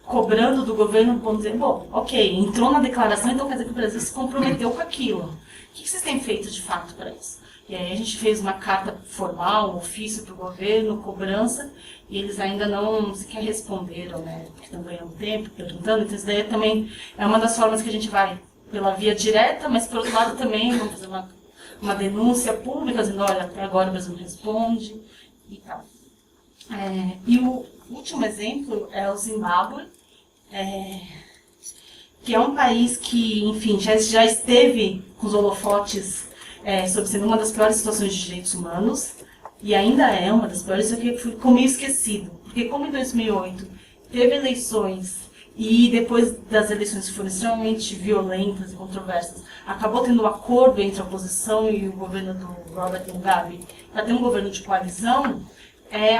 cobrando do governo, vamos dizer, bom, ok, entrou na declaração, então quer dizer que o Brasil se comprometeu com aquilo. O que vocês têm feito de fato para isso? E aí a gente fez uma carta formal, um ofício para o governo, cobrança, e eles ainda não sequer responderam, né? Porque estão ganhando tempo, perguntando. Então isso daí também é uma das formas que a gente vai pela via direta, mas por outro lado também vamos fazer uma denúncia pública, dizendo, olha, até agora o Brasil não responde e tal. E o último exemplo é o Zimbábue, que é um país que, enfim, já esteve com os holofotes sobre sendo uma das piores situações de direitos humanos, e ainda é uma das piores, só que ficou meio esquecido. Porque como em 2008 teve eleições, e depois das eleições que foram extremamente violentas e controversas, acabou tendo um acordo entre a oposição e o governo do Robert Mugabe para ter um governo de coalizão,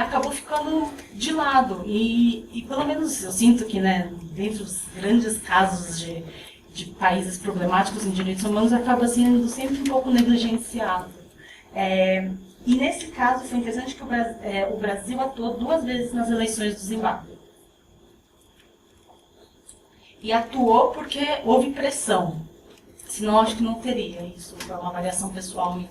acabou ficando de lado. E pelo menos eu sinto que, né, dentre os grandes casos de países problemáticos em direitos humanos, acaba sendo sempre um pouco negligenciado. E nesse caso foi interessante que o Brasil atuou 2 vezes nas eleições do Zimbábue. E atuou porque houve pressão, senão acho que não teria isso, é uma avaliação pessoal minha.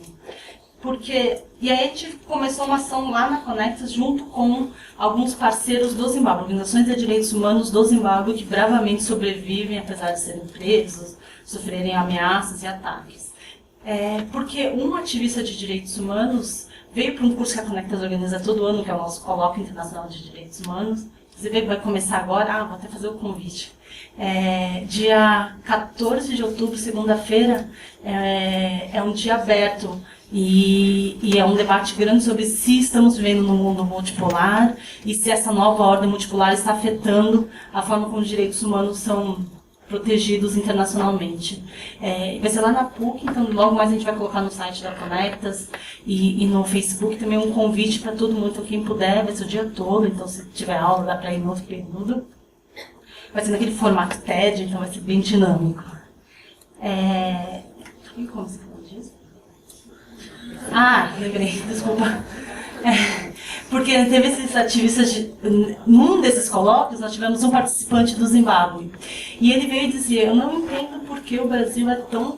E aí a gente começou uma ação lá na Conectas junto com alguns parceiros do Zimbábue, organizações de direitos humanos do Zimbábue que bravamente sobrevivem, apesar de serem presos, sofrerem ameaças e ataques. Porque um ativista de direitos humanos veio para um curso que a Conectas organiza todo ano, que é o nosso Colóquio Internacional de Direitos Humanos. Você vai começar agora, vou até fazer o convite. Dia 14 de outubro, segunda-feira, é um dia aberto e é um debate grande sobre se estamos vivendo num mundo multipolar e se essa nova ordem multipolar está afetando a forma como os direitos humanos são protegidos internacionalmente. Vai ser lá na PUC, então logo mais a gente vai colocar no site da Conectas e no Facebook também um convite para todo mundo, então quem puder, vai ser o dia todo, então se tiver aula dá para ir no outro período. Vai ser naquele formato TED, então vai ser bem dinâmico. E como você falou disso? Lembrei, desculpa. Porque teve esses ativistas, num desses colóquios nós tivemos um participante do Zimbábue. E ele veio dizer, eu não entendo por que o Brasil é tão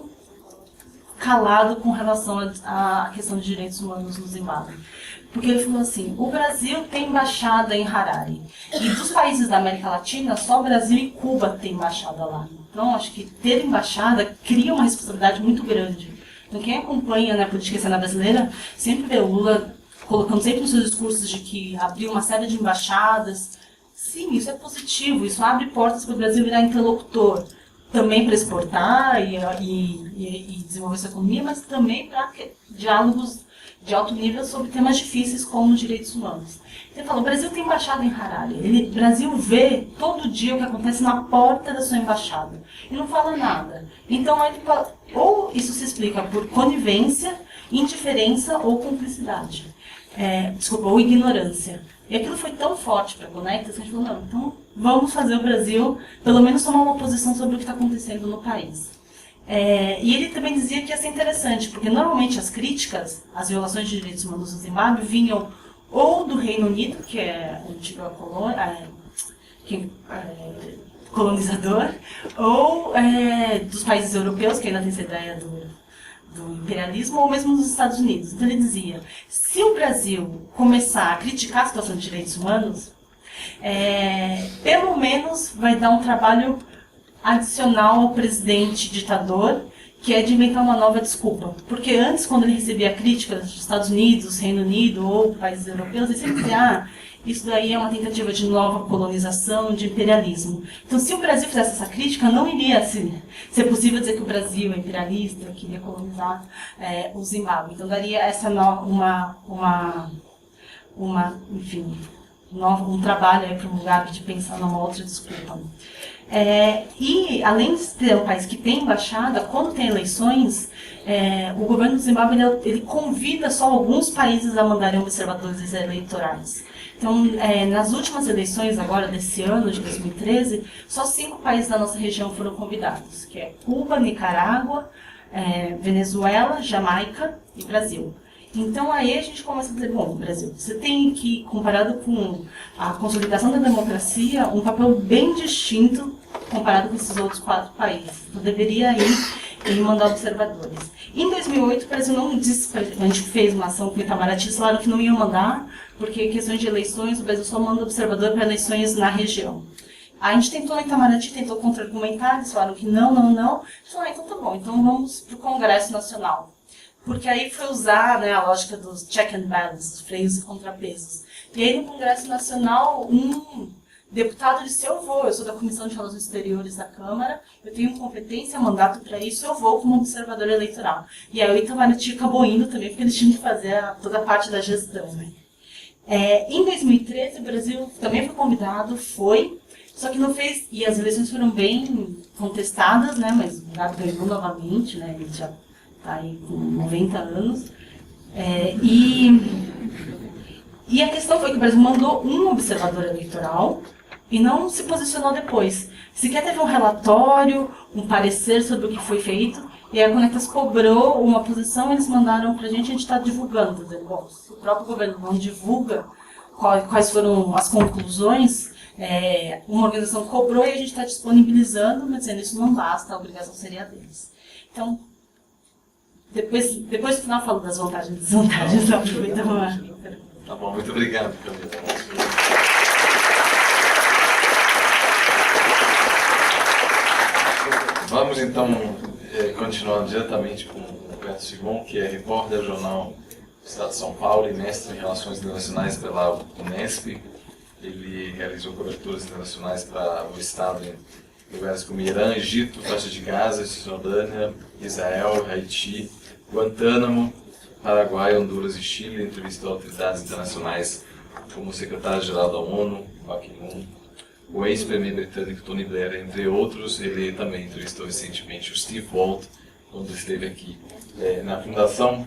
calado com relação à questão de direitos humanos no Zimbábue. Porque ele falou assim, o Brasil tem embaixada em Harare. E dos países da América Latina, só o Brasil e Cuba tem embaixada lá. Então, acho que ter embaixada cria uma responsabilidade muito grande. Então, quem acompanha, né, a política externa brasileira sempre vê o Lula colocando sempre nos seus discursos de que abriu uma série de embaixadas. Sim, isso é positivo, isso abre portas para o Brasil virar interlocutor, também para exportar e desenvolver sua economia, mas também para diálogos de alto nível sobre temas difíceis como direitos humanos. Ele falou, o Brasil tem embaixada em Harare, o Brasil vê todo dia o que acontece na porta da sua embaixada e não fala nada. Então, ele fala, ou isso se explica por conivência, indiferença ou cumplicidade. Ou ignorância. E aquilo foi tão forte para a Conectas que a gente falou, não, então vamos fazer o Brasil, pelo menos tomar uma posição sobre o que está acontecendo no país. E ele também dizia que ia ser interessante, porque normalmente as críticas, as violações de direitos humanos no Zimbábue vinham ou do Reino Unido, que é a antiga colonizador, ou dos países europeus, que ainda tem essa ideia do imperialismo, ou mesmo dos Estados Unidos. Então ele dizia, se o Brasil começar a criticar a situação de direitos humanos, pelo menos vai dar um trabalho adicional ao presidente ditador, que é de inventar uma nova desculpa. Porque antes, quando ele recebia críticas dos Estados Unidos, Reino Unido ou países europeus, ele sempre dizia, isso daí é uma tentativa de nova colonização, de imperialismo. Então, se o Brasil fizesse essa crítica, não iria ser possível dizer que o Brasil é imperialista, que queria colonizar o Zimbábue. Então, daria essa um trabalho para o Mugabe de pensar numa outra desculpa. E, além de ser um país que tem embaixada, quando tem eleições, o governo do Zimbábue ele convida só alguns países a mandarem observadores eleitorais. Então, nas últimas eleições agora desse ano, de 2013, só 5 países da nossa região foram convidados, que é Cuba, Nicarágua, Venezuela, Jamaica e Brasil. Então aí a gente começa a dizer, bom, Brasil, você tem que, comparado com a consolidação da democracia, um papel bem distinto comparado com esses outros 4 países. Então deveria ir mandar observadores. Em 2008, o Brasil não disse, a gente fez uma ação com o Itamaraty, eles falaram que não iam mandar, porque questões de eleições, o Brasil só manda observador para eleições na região. A gente tentou no Itamaraty, tentou contra-argumentar, eles falaram que não. Eles falaram, então tá bom, então vamos para o Congresso Nacional. Porque aí foi usar, né, a lógica dos check and balance, dos freios e contrapesos. E aí no Congresso Nacional, um deputado disse, eu sou da Comissão de Relações Exteriores da Câmara, eu tenho competência, mandato para isso, eu vou como observador eleitoral. E aí o Itamaraty acabou indo também, porque eles tinham que fazer toda a parte da gestão. Né? Em 2013, o Brasil também foi convidado, só que não fez, e as eleições foram bem contestadas, né, mas o Mugabe ganhou novamente, né, ele já está aí com 90 anos. E a questão foi que o Brasil mandou um observador eleitoral e não se posicionou depois. Sequer teve um relatório, um parecer sobre o que foi feito, e a Conectas cobrou uma posição, eles mandaram para a gente está divulgando. Dizendo, bom, se o próprio governo não divulga quais foram as conclusões, uma organização cobrou e a gente está disponibilizando, mas dizendo isso não basta, a obrigação seria deles. Então, depois no final eu falo das vantagens e desvantagens. Tá bom, muito obrigado, Camila. Vamos então continuar diretamente com o Roberto Sigon, que é repórter do jornal Estado de São Paulo e mestre em Relações Internacionais pela Unesp. Ele realizou coberturas internacionais para o Estado em lugares como Irã, Egito, Faixa de Gaza, Cisjordânia, Israel, Haiti, Guantánamo, Paraguai, Honduras e Chile. Entrevistou autoridades internacionais como o secretário-geral da ONU, Ban Ki-moon, o ex-premier britânico Tony Blair, entre outros. Ele também entrevistou recentemente o Steve Walt, quando esteve aqui na fundação.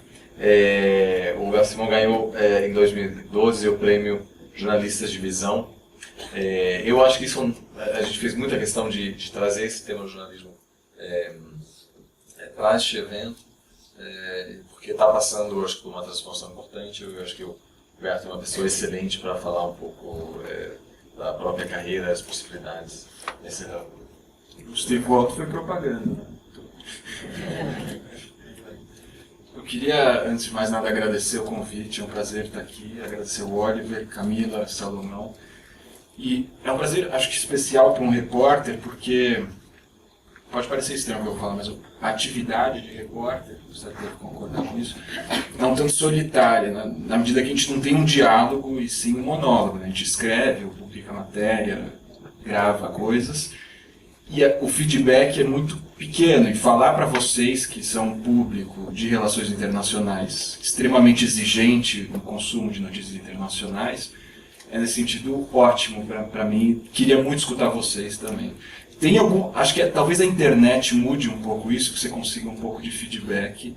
O Roberto Sigon ganhou em 2012 o prêmio Jornalistas de Visão. Eu acho que isso, a gente fez muita questão de trazer esse tema do jornalismo para este evento, porque está passando, acho que, por uma transformação importante. Eu acho que o Roberto é uma pessoa excelente para falar um pouco da própria carreira, das possibilidades nesse ramo. O Steve Walt foi propaganda. Eu queria, antes de mais nada, agradecer o convite, é um prazer estar aqui, agradecer o Oliver, Camila, Salomão. E é um prazer, acho que especial para um repórter, porque pode parecer estranho o que eu vou falar, mas a atividade de repórter, você deve concordar com isso, é um tanto solitária, na medida que a gente não tem um diálogo e sim um monólogo, né? A gente escreve, ou publica matéria, grava coisas, e o feedback é muito pequeno, e falar para vocês que são um público de relações internacionais extremamente exigente no consumo de notícias internacionais, é nesse sentido ótimo para mim. Queria muito escutar vocês também. Tem acho que talvez a internet mude um pouco isso, que você consiga um pouco de feedback.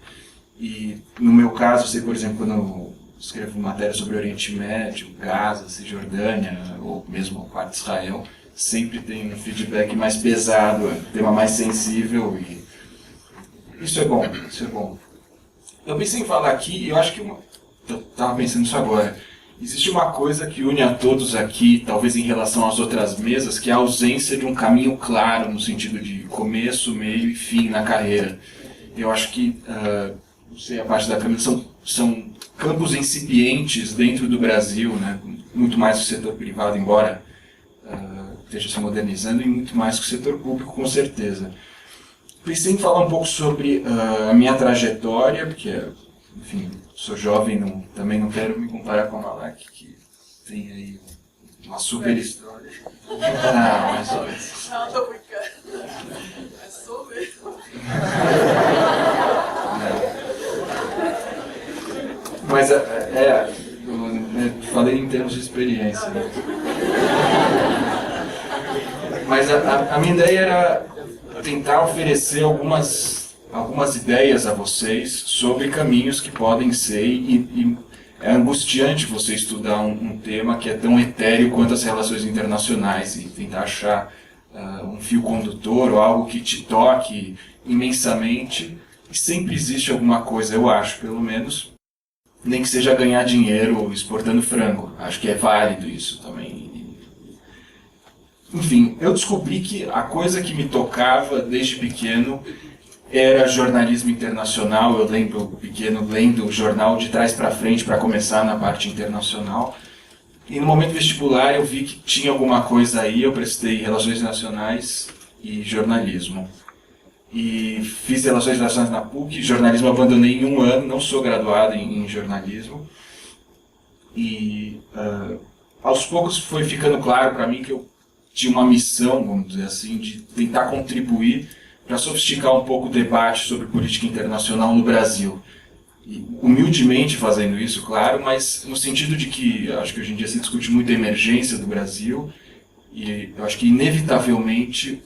E no meu caso, sei, por exemplo, quando eu escrevo matéria sobre o Oriente Médio, Gaza, Cisjordânia, ou mesmo a parte de Israel, sempre tem um feedback mais pesado, um tema mais sensível, e isso é bom, isso é bom. Eu pensei em falar aqui, e eu acho que eu estava pensando nisso agora. Existe uma coisa que une a todos aqui, talvez em relação às outras mesas, que é a ausência de um caminho claro, no sentido de começo, meio e fim na carreira. Eu acho que, não sei, a parte da Camila, são campos incipientes dentro do Brasil, né? Muito mais que o setor privado, embora esteja se modernizando, e muito mais que o setor público, com certeza. Pensei em falar um pouco sobre a minha trajetória, porque, enfim, sou jovem, também não quero me comparar com a Malak, que tem aí uma super história. Não, mais ou menos. Não, estou brincando. É só mesmo. Mas eu falei em termos de experiência. Né? Mas a minha ideia era tentar oferecer algumas ideias a vocês sobre caminhos que podem ser, e é angustiante você estudar um tema que é tão etéreo quanto as relações internacionais e tentar achar um fio condutor ou algo que te toque imensamente. E sempre existe alguma coisa, eu acho, pelo menos, nem que seja ganhar dinheiro exportando frango. Acho que é válido isso também. Enfim, eu descobri que a coisa que me tocava desde pequeno era jornalismo internacional. Eu lembro pequeno lendo o jornal de trás para frente para começar na parte internacional. E no momento vestibular eu vi que tinha alguma coisa aí. Eu prestei Relações Internacionais e Jornalismo. E fiz Relações Internacionais na PUC. Jornalismo eu abandonei em 1 ano, não sou graduado em jornalismo. E aos poucos foi ficando claro para mim que eu tinha uma missão, vamos dizer assim, de tentar contribuir para sofisticar um pouco o debate sobre política internacional no Brasil. E, humildemente fazendo isso, claro, mas no sentido de que acho que hoje em dia se discute muito a emergência do Brasil, e eu acho que inevitavelmente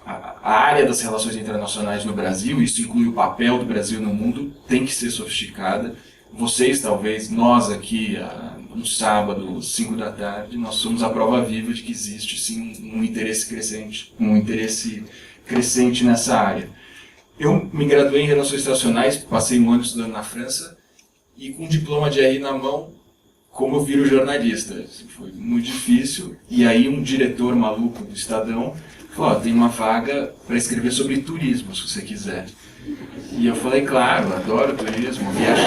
a área das relações internacionais no Brasil, isso inclui o papel do Brasil no mundo, tem que ser sofisticada. Vocês, talvez, nós aqui, no sábado, 5 da tarde, nós somos a prova viva de que existe, sim, um interesse crescente nessa área. Eu me graduei em Relações Internacionais, passei 1 ano estudando na França, e com um diploma de RI na mão, como eu viro jornalista. Foi muito difícil, e aí um diretor maluco do Estadão falou, tem uma vaga para escrever sobre turismo, se você quiser. E eu falei, claro, adoro turismo, viajar.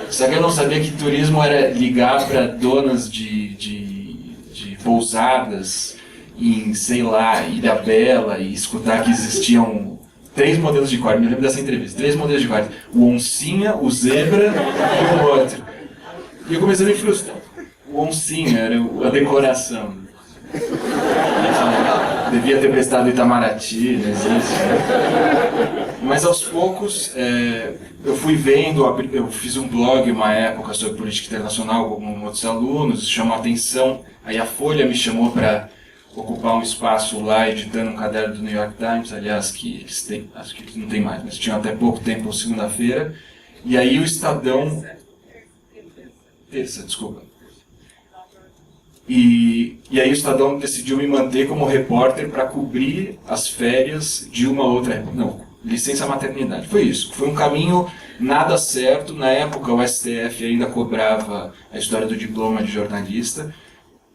Só que eu não sabia que turismo era ligar para donas de pousadas em, sei lá, Ilhabela, e escutar que existiam 3 modelos de quarto. Me lembro dessa entrevista, 3 modelos de quarto. O oncinha, o zebra e o outro. E eu comecei a me frustrar. O oncinha era a decoração. Devia ter prestado Itamaraty, não existe. Mas aos poucos eu fui vendo, eu fiz um blog uma época sobre política internacional com outros alunos, chamou a atenção, aí a Folha me chamou para ocupar um espaço lá editando um caderno do New York Times, aliás, que eles têm, acho que eles não tem mais, mas tinham até pouco tempo, segunda-feira, e aí o Estadão... Terça, desculpa. E aí o Estadão decidiu me manter como repórter para cobrir as férias de uma outra... Não, licença maternidade. Foi isso. Foi um caminho nada certo. Na época o STF ainda cobrava a história do diploma de jornalista.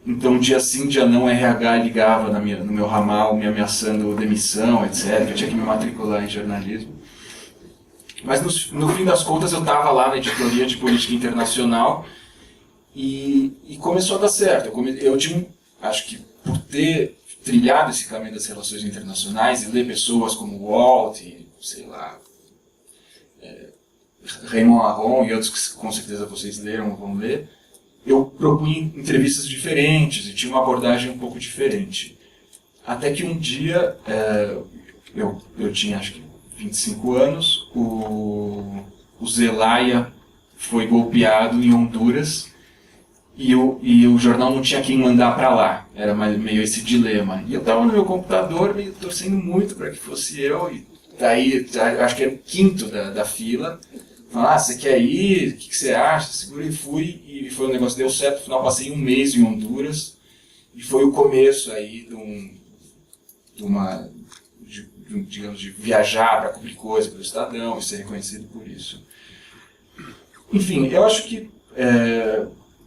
Então, dia sim, dia não, RH ligava no meu ramal, me ameaçando demissão, etc. Eu tinha que me matricular em jornalismo. Mas no fim das contas, eu estava lá na editoria de política internacional e começou a dar certo. Eu tinha, acho que por ter trilhado esse caminho das relações internacionais e ler pessoas como Walt, e, sei lá, Raymond Aron e outros que com certeza vocês leram ou vão ler, eu propunha entrevistas diferentes e tinha uma abordagem um pouco diferente. Até que um dia, eu tinha acho que 25 anos, o Zelaya foi golpeado em Honduras e o jornal não tinha quem mandar para lá. Era meio esse dilema. E eu estava no meu computador meio torcendo muito para que fosse eu. E daí, acho que era o quinto da fila. Falei, você quer ir? O que você acha? Segura e fui. E foi um negócio que deu certo. No final, passei um mês em Honduras. E foi o começo aí de viajar para cobrir coisa pelo Estadão e ser reconhecido por isso. Enfim, eu acho que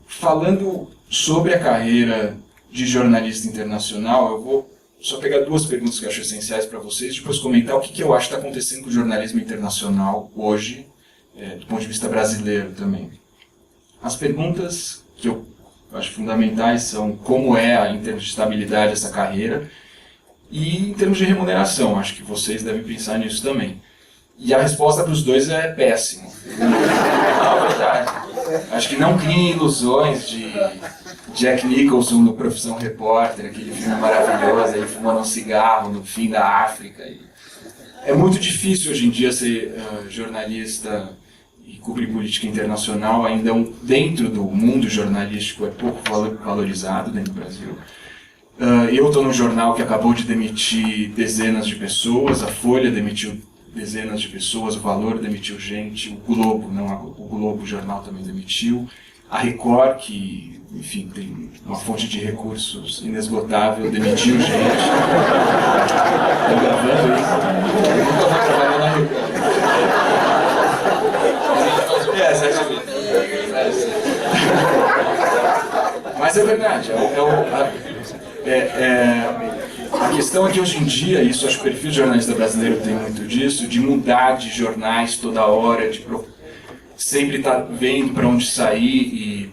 falando sobre a carreira de jornalista internacional, eu vou só pegar duas perguntas que eu acho essenciais para vocês e depois comentar o que eu acho que está acontecendo com o jornalismo internacional hoje, do ponto de vista brasileiro também. As perguntas que eu acho fundamentais são como é, em termos de estabilidade, essa carreira, e em termos de remuneração, acho que vocês devem pensar nisso também. E a resposta para os dois é péssimo. Não, é verdade. Acho que não criem ilusões de Jack Nicholson no Profissão Repórter, aquele filme maravilhoso, aí fumando um cigarro no fim da África. É muito difícil hoje em dia ser jornalista e cobrir política internacional, ainda dentro do mundo jornalístico é pouco valorizado dentro do Brasil. Eu estou num jornal que acabou de demitir dezenas de pessoas, a Folha demitiu dezenas de pessoas, o Valor demitiu gente, o Globo, o Globo Jornal também demitiu, a Record, que, enfim, tem uma fonte de recursos inesgotável, demitiu gente. Estou gravando isso. Eu nunca vou trabalhar na Record. Mas é verdade, a questão é que hoje em dia, isso acho que o perfil de jornalista brasileiro tem muito disso, de mudar de jornais toda hora, de sempre estar vendo para onde sair, e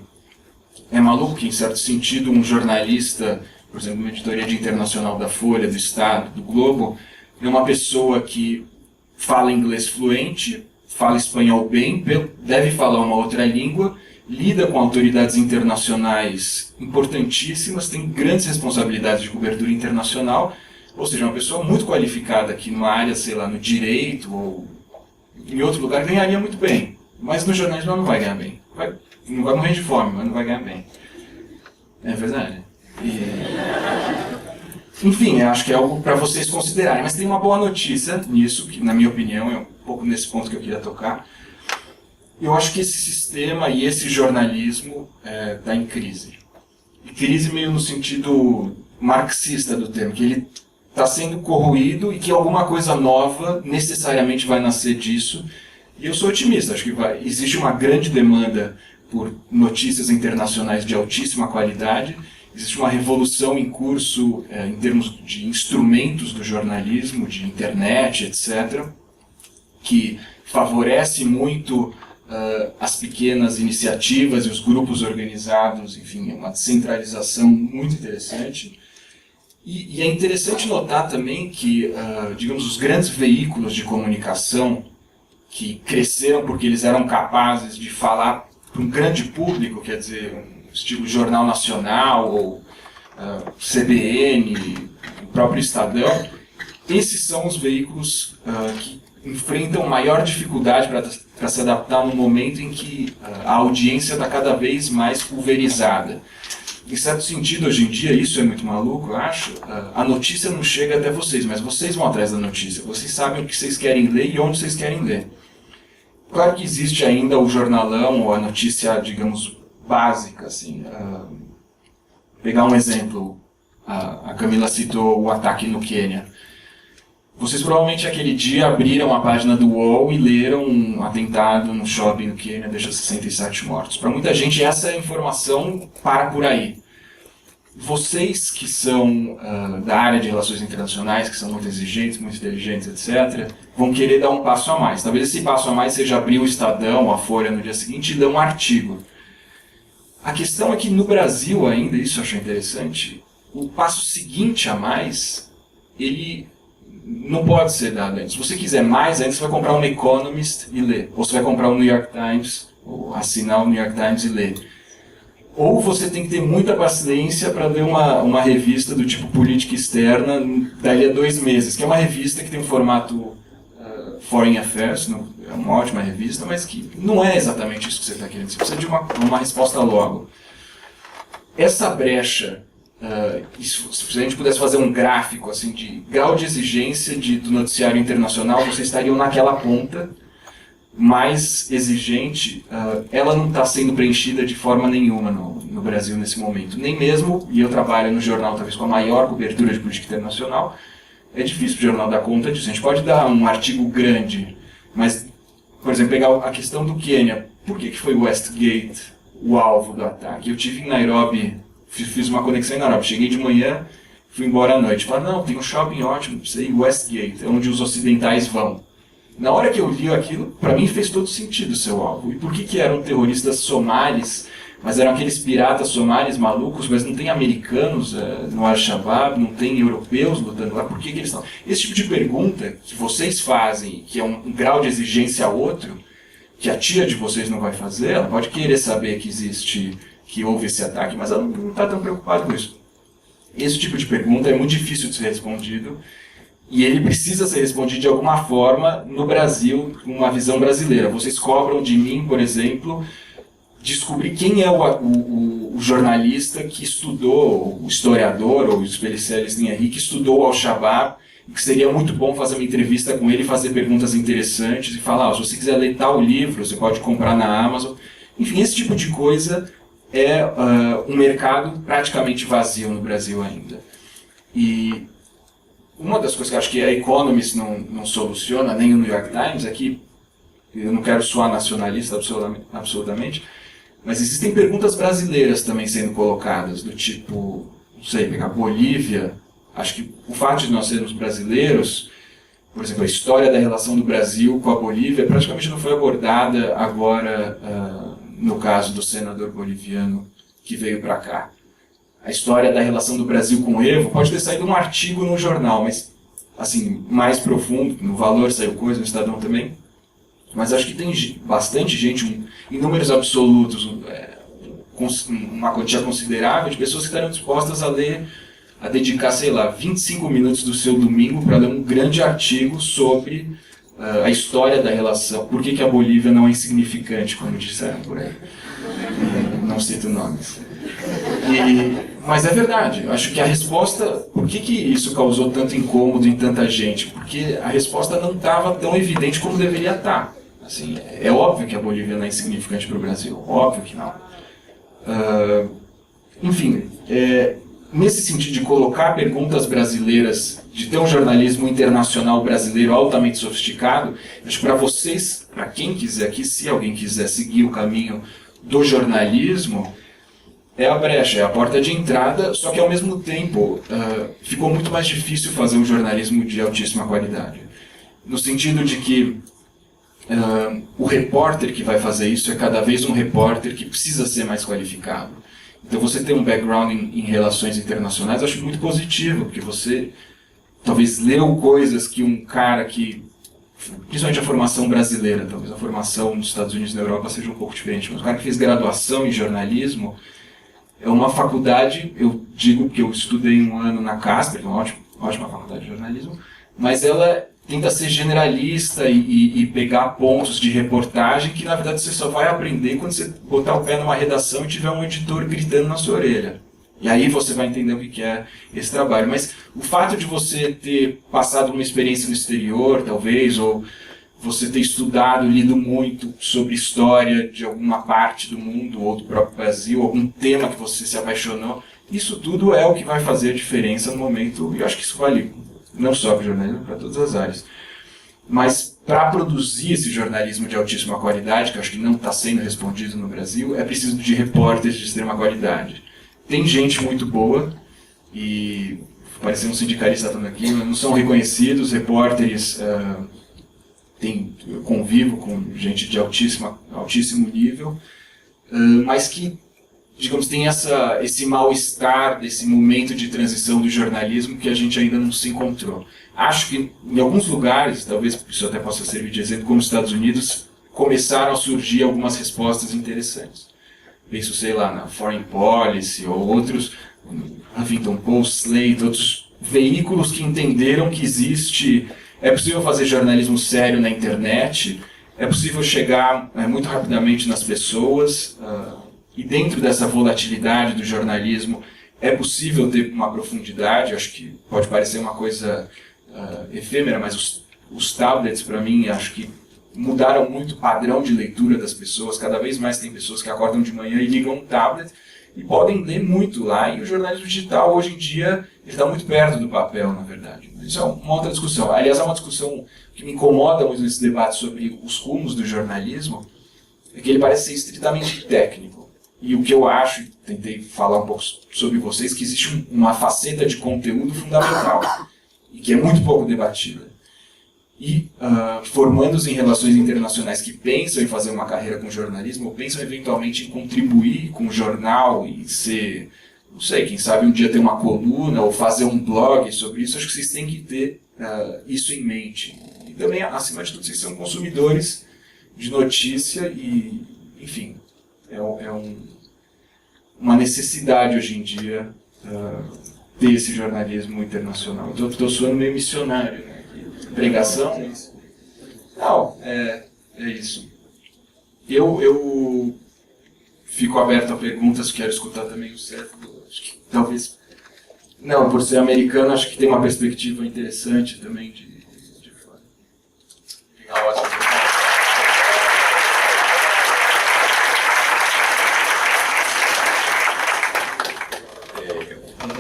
é maluco que, em certo sentido, um jornalista, por exemplo, uma editoria de internacional da Folha, do Estado, do Globo, é uma pessoa que fala inglês fluente, fala espanhol bem, deve falar uma outra língua, lida com autoridades internacionais importantíssimas, tem grandes responsabilidades de cobertura internacional, ou seja, uma pessoa muito qualificada que numa área, sei lá, no direito ou em outro lugar ganharia muito bem, mas no jornalismo ela não vai ganhar bem. Não vai morrer de fome, mas não vai ganhar bem. É verdade. Enfim, eu acho que é algo para vocês considerarem, mas tem uma boa notícia nisso, que na minha opinião é um pouco nesse ponto que eu queria tocar. Eu acho que esse sistema e esse jornalismo está em crise. E crise meio no sentido marxista do termo, que ele está sendo corroído e que alguma coisa nova necessariamente vai nascer disso. E eu sou otimista, acho que existe uma grande demanda por notícias internacionais de altíssima qualidade, existe uma revolução em curso em termos de instrumentos do jornalismo, de internet, etc., que favorece muito as pequenas iniciativas e os grupos organizados, enfim, é uma descentralização muito interessante. E é interessante notar também que, digamos, os grandes veículos de comunicação que cresceram porque eles eram capazes de falar para um grande público, quer dizer, um estilo Jornal Nacional ou CBN, o próprio Estadão, esses são os veículos que enfrentam maior dificuldade para se adaptar no momento em que a audiência está cada vez mais pulverizada. Em certo sentido, hoje em dia, isso é muito maluco, eu acho, a notícia não chega até vocês, mas vocês vão atrás da notícia. Vocês sabem o que vocês querem ler e onde vocês querem ler. Claro que existe ainda o jornalão, ou a notícia, digamos, básica, assim. Pegar um exemplo, a Camila citou o ataque no Quênia. Vocês provavelmente aquele dia abriram a página do UOL e leram um atentado no shopping no Quênia, deixa 67 mortos. Para muita gente essa informação para por aí. vocês que são da área de relações internacionais, que são muito exigentes, muito inteligentes, etc., vão querer dar um passo a mais. Talvez esse passo a mais seja abrir o Estadão, a Folha no dia seguinte e ler um artigo. A questão é que no Brasil ainda, isso eu acho interessante, o passo seguinte a mais, ele não pode ser dado antes. Se você quiser mais, antes você vai comprar um Economist e ler. Ou você vai comprar um New York Times, ou assinar o New York Times e ler. Ou você tem que ter muita paciência para ler uma revista do tipo Política Externa dali a 2 meses, que é uma revista que tem um formato Foreign Affairs, é uma ótima revista, mas que não é exatamente isso que você está querendo. Você precisa de uma resposta logo. Essa brecha, se a gente pudesse fazer um gráfico assim, de grau de exigência do noticiário internacional, vocês estariam naquela ponta mais exigente, ela não está sendo preenchida de forma nenhuma no Brasil nesse momento. Nem mesmo, e eu trabalho no jornal talvez com a maior cobertura de política internacional, é difícil o jornal dar conta disso. A gente pode dar um artigo grande, mas, por exemplo, pegar a questão do Quênia. Por que foi Westgate o alvo do ataque? Eu estive em Nairobi, fiz uma conexão em Nairobi, cheguei de manhã, fui embora à noite. Falei, não, tem um shopping ótimo, sei, Westgate, é onde os ocidentais vão. Na hora que eu li aquilo, para mim fez todo sentido o seu alvo. E por que eram terroristas somalis, mas eram aqueles piratas somalis malucos, mas não tem americanos no Al-Shabaab, não tem europeus lutando lá, por que eles estão? Esse tipo de pergunta que vocês fazem, que é um grau de exigência outro, que a tia de vocês não vai fazer, ela pode querer saber que houve esse ataque, mas ela não está tão preocupada com isso. Esse tipo de pergunta é muito difícil de ser respondido, e ele precisa ser respondido de alguma forma no Brasil, com uma visão brasileira. Vocês cobram de mim, por exemplo, descobrir quem é o jornalista que estudou, o historiador, ou o especialista em RI, que estudou o Al-Shabaab, e que seria muito bom fazer uma entrevista com ele, fazer perguntas interessantes, e falar, se você quiser ler tal livro, você pode comprar na Amazon. Enfim, esse tipo de coisa é um mercado praticamente vazio no Brasil ainda. E uma das coisas que eu acho que a Economist não soluciona, nem o New York Times, é que, eu não quero soar nacionalista absolutamente, mas existem perguntas brasileiras também sendo colocadas, do tipo, não sei, pegar Bolívia. Acho que o fato de nós sermos brasileiros, por exemplo, a história da relação do Brasil com a Bolívia praticamente não foi abordada agora no caso do senador boliviano que veio para cá. A história da relação do Brasil com o Evo pode ter saído um artigo no jornal, mas assim, mais profundo, no Valor saiu coisa, no Estadão também. Mas acho que tem bastante gente, em números absolutos, uma quantia considerável de pessoas que estariam dispostas a dedicar, sei lá, 25 minutos do seu domingo para ler um grande artigo sobre a história da relação. Por que a Bolívia não é insignificante, como disseram por aí. Não cito nomes. Mas é verdade, eu acho que a resposta... Por que isso causou tanto incômodo em tanta gente? Porque a resposta não estava tão evidente como deveria estar. Assim, é óbvio que a Bolívia não é insignificante para o Brasil, óbvio que não. Enfim, nesse sentido de colocar perguntas brasileiras, de ter um jornalismo internacional brasileiro altamente sofisticado, acho que para vocês, para quem quiser aqui, se alguém quiser seguir o caminho do jornalismo, é a brecha, é a porta de entrada, só que ao mesmo tempo ficou muito mais difícil fazer um jornalismo de altíssima qualidade. No sentido de que o repórter que vai fazer isso é cada vez um repórter que precisa ser mais qualificado. Então você ter um background em relações internacionais eu acho muito positivo, porque você talvez leu coisas que um cara que, principalmente a formação brasileira, talvez a formação nos Estados Unidos e na Europa seja um pouco diferente, mas o cara que fez graduação em jornalismo é uma faculdade, eu digo que eu estudei um ano na Casper, uma ótima faculdade de jornalismo, mas ela tenta ser generalista e pegar pontos de reportagem que na verdade você só vai aprender quando você botar o pé numa redação e tiver um editor gritando na sua orelha. E aí você vai entender o que é esse trabalho. Mas o fato de você ter passado uma experiência no exterior, talvez, ou você ter estudado, lido muito sobre história de alguma parte do mundo ou do próprio Brasil, algum tema que você se apaixonou, isso tudo é o que vai fazer a diferença no momento, e eu acho que isso vale não só para o jornalismo, para todas as áreas. Mas para produzir esse jornalismo de altíssima qualidade, que eu acho que não está sendo respondido no Brasil, é preciso de repórteres de extrema qualidade. tem gente muito boa, e parecer um sindicalista também aqui, não são reconhecidos, repórteres, eu convivo com gente de altíssimo nível, mas que, digamos, tem esse mal-estar desse momento de transição do jornalismo que a gente ainda não se encontrou. Acho que em alguns lugares, talvez isso até possa servir de exemplo, como os Estados Unidos, começaram a surgir algumas respostas interessantes. Penso, sei lá, na Foreign Policy ou outros, Huffington Post, Slate, outros veículos que entenderam que é possível fazer jornalismo sério na internet, é possível chegar muito rapidamente nas pessoas, e dentro dessa volatilidade do jornalismo é possível ter uma profundidade. Acho que pode parecer uma coisa efêmera, mas os tablets, para mim, acho que mudaram muito o padrão de leitura das pessoas. Cada vez mais tem pessoas que acordam de manhã e ligam um tablet e podem ler muito lá, e o jornalismo digital, hoje em dia, está muito perto do papel, na verdade. Isso é uma outra discussão. Aliás, é uma discussão que me incomoda muito nesse debate sobre os rumos do jornalismo, é que ele parece ser estritamente técnico. E o que eu acho, tentei falar um pouco sobre vocês, que existe uma faceta de conteúdo fundamental, e que é muito pouco debatida. E formandos em relações internacionais que pensam em fazer uma carreira com jornalismo, ou pensam eventualmente em contribuir com o jornal e ser, não sei, quem sabe um dia ter uma coluna ou fazer um blog sobre isso, acho que vocês têm que ter isso em mente. E também, acima de tudo, vocês são consumidores de notícia e, enfim, uma necessidade hoje em dia ter esse jornalismo internacional. Estou soando meio missionário, né? Pregação? Não, é isso. Eu fico aberto a perguntas, quero escutar também o Sérgio. Acho que talvez, não, por ser americano, acho que tem uma perspectiva interessante também de fora.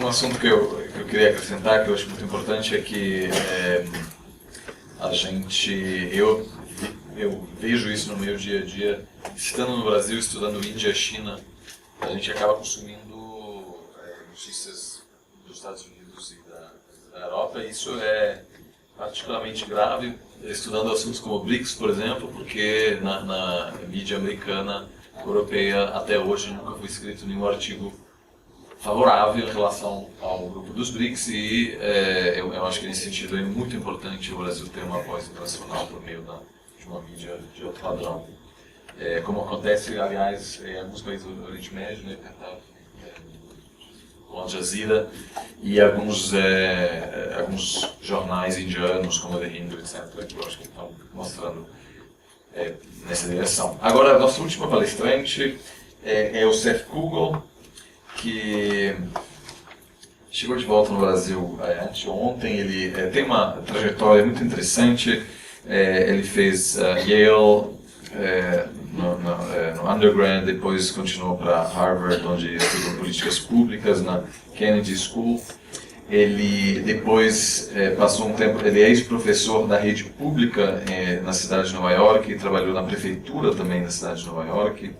Um assunto que eu queria acrescentar, que eu acho muito importante, é que eu vejo isso no meu dia a dia, estando no Brasil, estudando Índia, China, a gente acaba consumindo notícias dos Estados Unidos e da Europa, e isso é particularmente grave, estudando assuntos como o BRICS, por exemplo, porque na mídia americana, europeia, até hoje nunca foi escrito nenhum artigo favorável em relação ao grupo dos BRICS, e eu acho que nesse sentido é muito importante o Brasil ter uma voz internacional por meio de uma mídia de outro padrão. Como acontece, aliás, em alguns países do Oriente Médio, né, com Al Jazeera, e alguns jornais indianos, como The Hindu, etc., que eu acho que estão mostrando nessa direção. Agora, nosso último palestrante é o Seth Kugel, que chegou de volta no Brasil anteontem. Ele tem uma trajetória muito interessante. Ele fez Yale no undergrad, depois continuou para Harvard, onde estudou políticas públicas, na Kennedy School. Ele depois passou um tempo, ele é ex-professor da rede pública na cidade de Nova York, e trabalhou na prefeitura também da cidade de Nova York.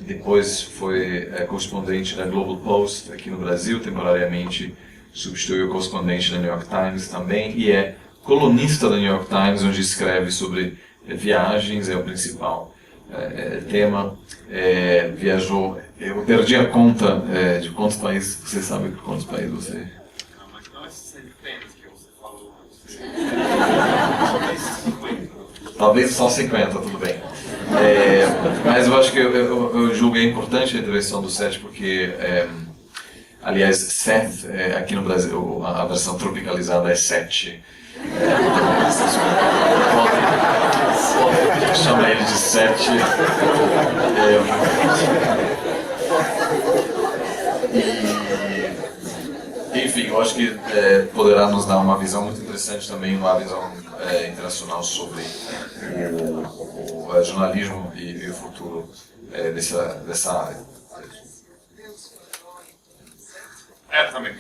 Depois foi correspondente da Global Post aqui no Brasil, temporariamente substituiu o correspondente da New York Times também, e é colunista da New York Times, onde escreve sobre viagens, é o principal tema. Viajou, eu perdi a conta de quantos países, você sabe quantos países você... Não, mas não esses 100 que você falou antes. Talvez só 50, tudo bem. Mas eu acho que eu julguei importante a intervenção do Seth, porque, aliás, Seth, aqui no Brasil, a versão tropicalizada é Sete. Chama ele de Sete. Enfim, eu acho que poderá nos dar uma visão muito interessante também, uma visão internacional sobre o jornalismo e o futuro dessa área. Também.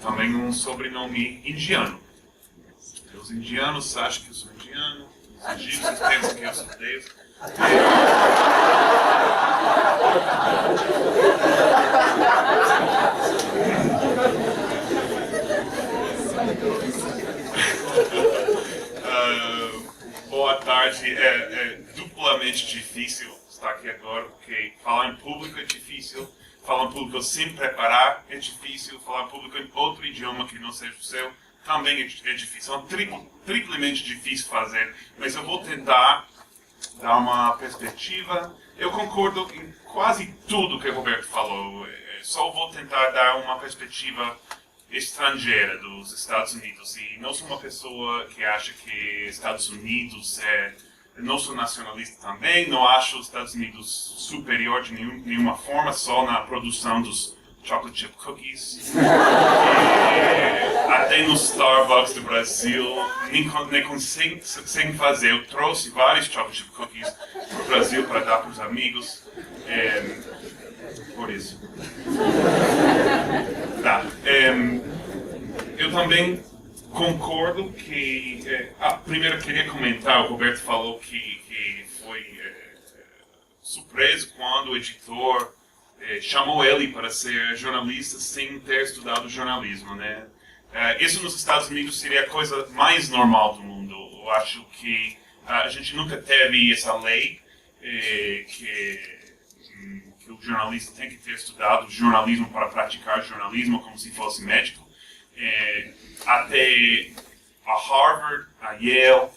Também um sobrenome indiano. Os indianos acham que eu sou indiano, os egípcios pensam que eu sou Deus. Boa tarde. É duplamente difícil estar aqui agora, porque falar em público é difícil, falar em público sem preparar é difícil, falar em público em outro idioma que não seja o seu também é difícil. É triplamente difícil fazer, mas eu vou tentar dar uma perspectiva. Eu concordo em quase tudo que o Roberto falou, só vou tentar dar uma perspectiva estrangeira dos Estados Unidos. E não sou uma pessoa que acha que Estados Unidos não sou nacionalista também, não acho os Estados Unidos superior de nenhuma forma, só na produção dos chocolate chip cookies. Até no Starbucks do Brasil, nem conseguem fazer. Eu trouxe vários chocolate chip cookies para o Brasil para dar para os amigos. Por isso. Tá. Eu também concordo que... primeiro eu queria comentar, o Roberto falou que foi surpreso quando o editor chamou ele para ser jornalista sem ter estudado jornalismo, né? Isso nos Estados Unidos seria a coisa mais normal do mundo. Eu acho que a gente nunca teve essa lei que o jornalista tem que ter estudado jornalismo para praticar jornalismo como se fosse médico. Até a Harvard, a Yale,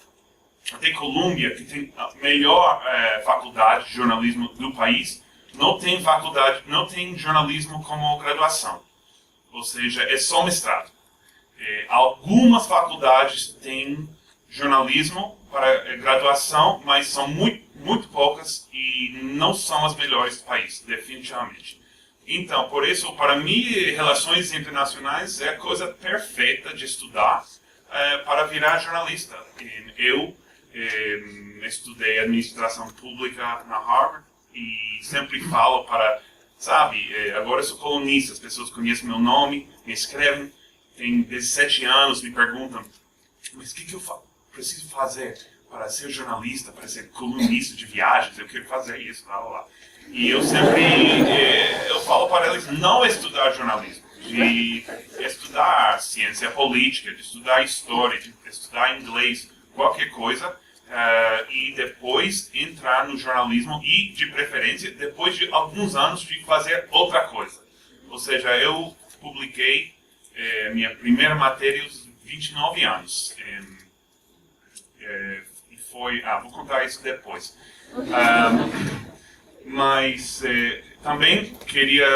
até Columbia, que tem a melhor faculdade de jornalismo do país, não tem jornalismo como graduação. Ou seja, é só mestrado. Algumas faculdades têm jornalismo para graduação, mas são muito poucas e não são as melhores do país, definitivamente. Então, por isso, para mim, relações internacionais é a coisa perfeita de estudar para virar jornalista. Eu estudei administração pública na Harvard e sempre falo agora eu sou colunista, as pessoas conhecem meu nome, me escrevem, tem 17 anos, me perguntam, mas o que eu preciso fazer para ser jornalista, para ser colunista de viagens? Eu quero fazer isso, blá blá blá. E eu sempre eu falo para eles não estudar jornalismo, de estudar ciência política, de estudar história, de estudar inglês, qualquer coisa, e depois entrar no jornalismo e, de preferência, depois de alguns anos de fazer outra coisa. Ou seja, eu publiquei minha primeira matéria aos 29 anos. E foi... vou contar isso depois. Mas também queria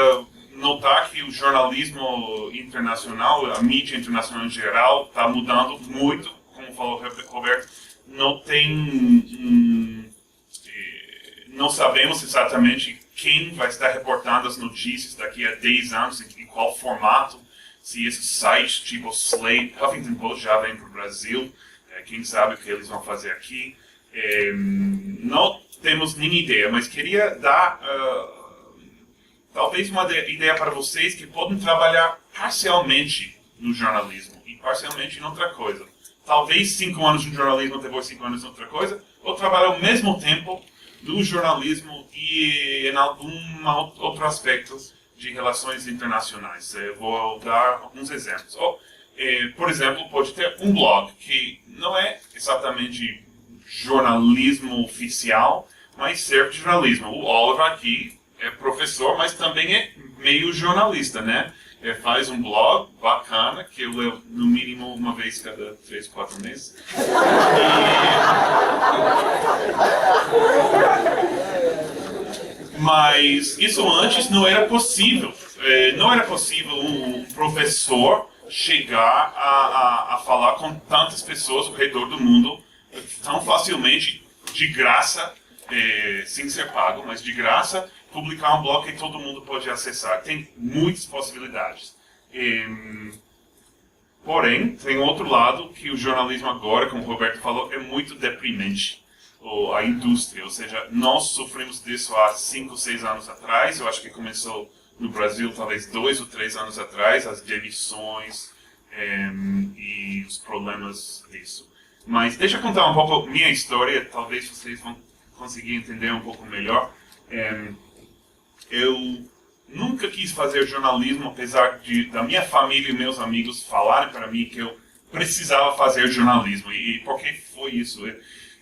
notar que o jornalismo internacional, a mídia internacional em geral, está mudando muito, como falou o Roberto. Não sabemos exatamente quem vai estar reportando as notícias daqui a 10 anos, em qual formato, se esses sites tipo Slate, Huffington Post já vem para o Brasil, quem sabe o que eles vão fazer aqui. Não temos nem ideia, mas queria dar talvez uma ideia para vocês que podem trabalhar parcialmente no jornalismo e parcialmente em outra coisa. Talvez 5 anos no jornalismo, depois 5 anos em outra coisa, ou trabalhar ao mesmo tempo no jornalismo e em algum outro aspecto de relações internacionais. Vou dar alguns exemplos. Por exemplo, pode ter um blog que não é exatamente jornalismo oficial, mas serve de jornalismo. O Oliver aqui é professor, mas também é meio jornalista, né? Faz um blog bacana, que eu leio no mínimo uma vez cada 3, 4 meses. Mas isso antes não era possível. Não era possível um professor chegar a falar com tantas pessoas ao redor do mundo tão facilmente, de graça, sem ser pago, mas de graça, publicar um blog que todo mundo pode acessar. Tem muitas possibilidades. Porém, tem outro lado que o jornalismo agora, como o Roberto falou, é muito deprimente. A indústria, ou seja, nós sofremos disso há 5, 6 anos atrás. Eu acho que começou no Brasil talvez 2 ou 3 anos atrás, as demissões e os problemas disso. Mas deixa eu contar um pouco minha história, talvez vocês vão conseguir entender um pouco melhor. Eu nunca quis fazer jornalismo, apesar da minha família e meus amigos falarem para mim que eu precisava fazer jornalismo. E por que foi isso?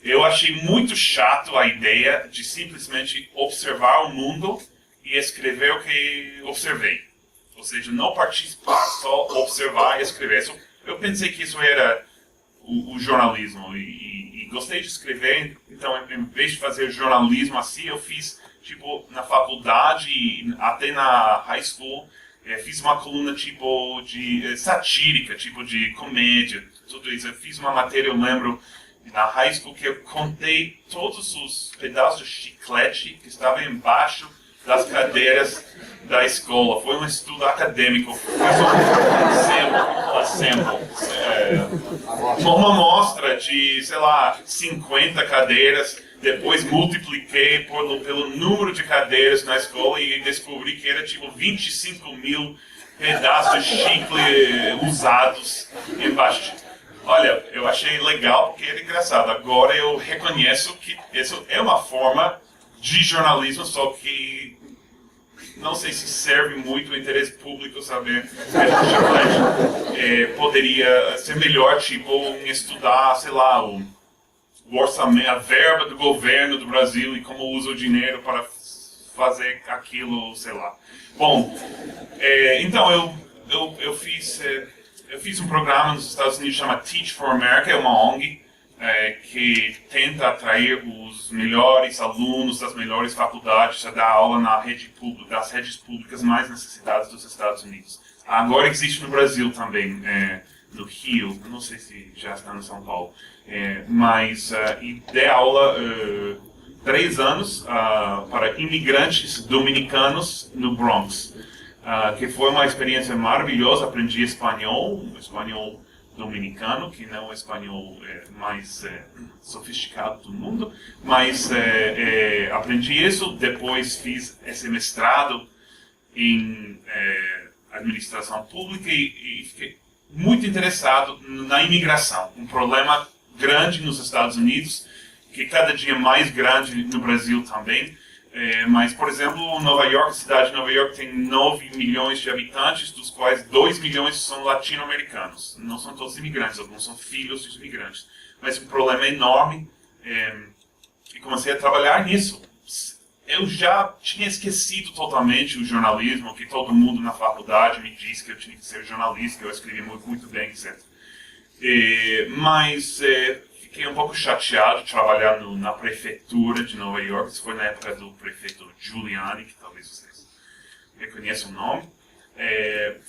Eu achei muito chato a ideia de simplesmente observar o mundo e escrever o que observei. Ou seja, não participar, só observar e escrever. Eu pensei que isso era o jornalismo e gostei de escrever, então em vez de fazer jornalismo assim, eu fiz, tipo, na faculdade e até na high school, fiz uma coluna, tipo, de satírica, tipo, de comédia, tudo isso. Eu fiz uma matéria, eu lembro, na high school, que eu contei todos os pedaços de chiclete que estavam embaixo das cadeiras da escola. Foi um estudo acadêmico. Foi um sample. Uma amostra de, sei lá, 50 cadeiras. Depois multipliquei pelo número de cadeiras na escola e descobri que era tipo 25 mil pedaços de chicle usados embaixo. Olha, eu achei legal porque era engraçado. Agora eu reconheço que isso é uma forma de jornalismo, só que não sei se serve muito o interesse público saber que poderia ser melhor, tipo, estudar, sei lá, o orçamento, a verba do governo do Brasil e como usa o dinheiro para fazer aquilo, sei lá. Bom, então eu fiz um programa nos Estados Unidos chamado Teach for America, é uma ONG que tenta atrair os melhores alunos das melhores faculdades a dar aula na rede pública, das redes públicas mais necessitadas dos Estados Unidos. Agora existe no Brasil também, no Rio, não sei se já está no São Paulo, mas e dei aula 3 anos para imigrantes dominicanos no Bronx, que foi uma experiência maravilhosa. Aprendi espanhol dominicano, que não é o espanhol mais sofisticado do mundo, mas aprendi isso. Depois fiz esse mestrado em administração pública e fiquei muito interessado na imigração, um problema grande nos Estados Unidos, que cada dia mais grande no Brasil também. Mas, por exemplo, Nova York, a cidade de Nova York tem 9 milhões de habitantes, dos quais 2 milhões são latino-americanos. Não são todos imigrantes, alguns são filhos dos imigrantes. Mas o problema é enorme e comecei a trabalhar nisso. Eu já tinha esquecido totalmente o jornalismo, que todo mundo na faculdade me disse que eu tinha que ser jornalista, que eu escrevia muito bem, etc. Mas fiquei um pouco chateado de trabalhar na prefeitura de Nova York. Isso foi na época do prefeito Giuliani, que talvez vocês reconheçam o nome.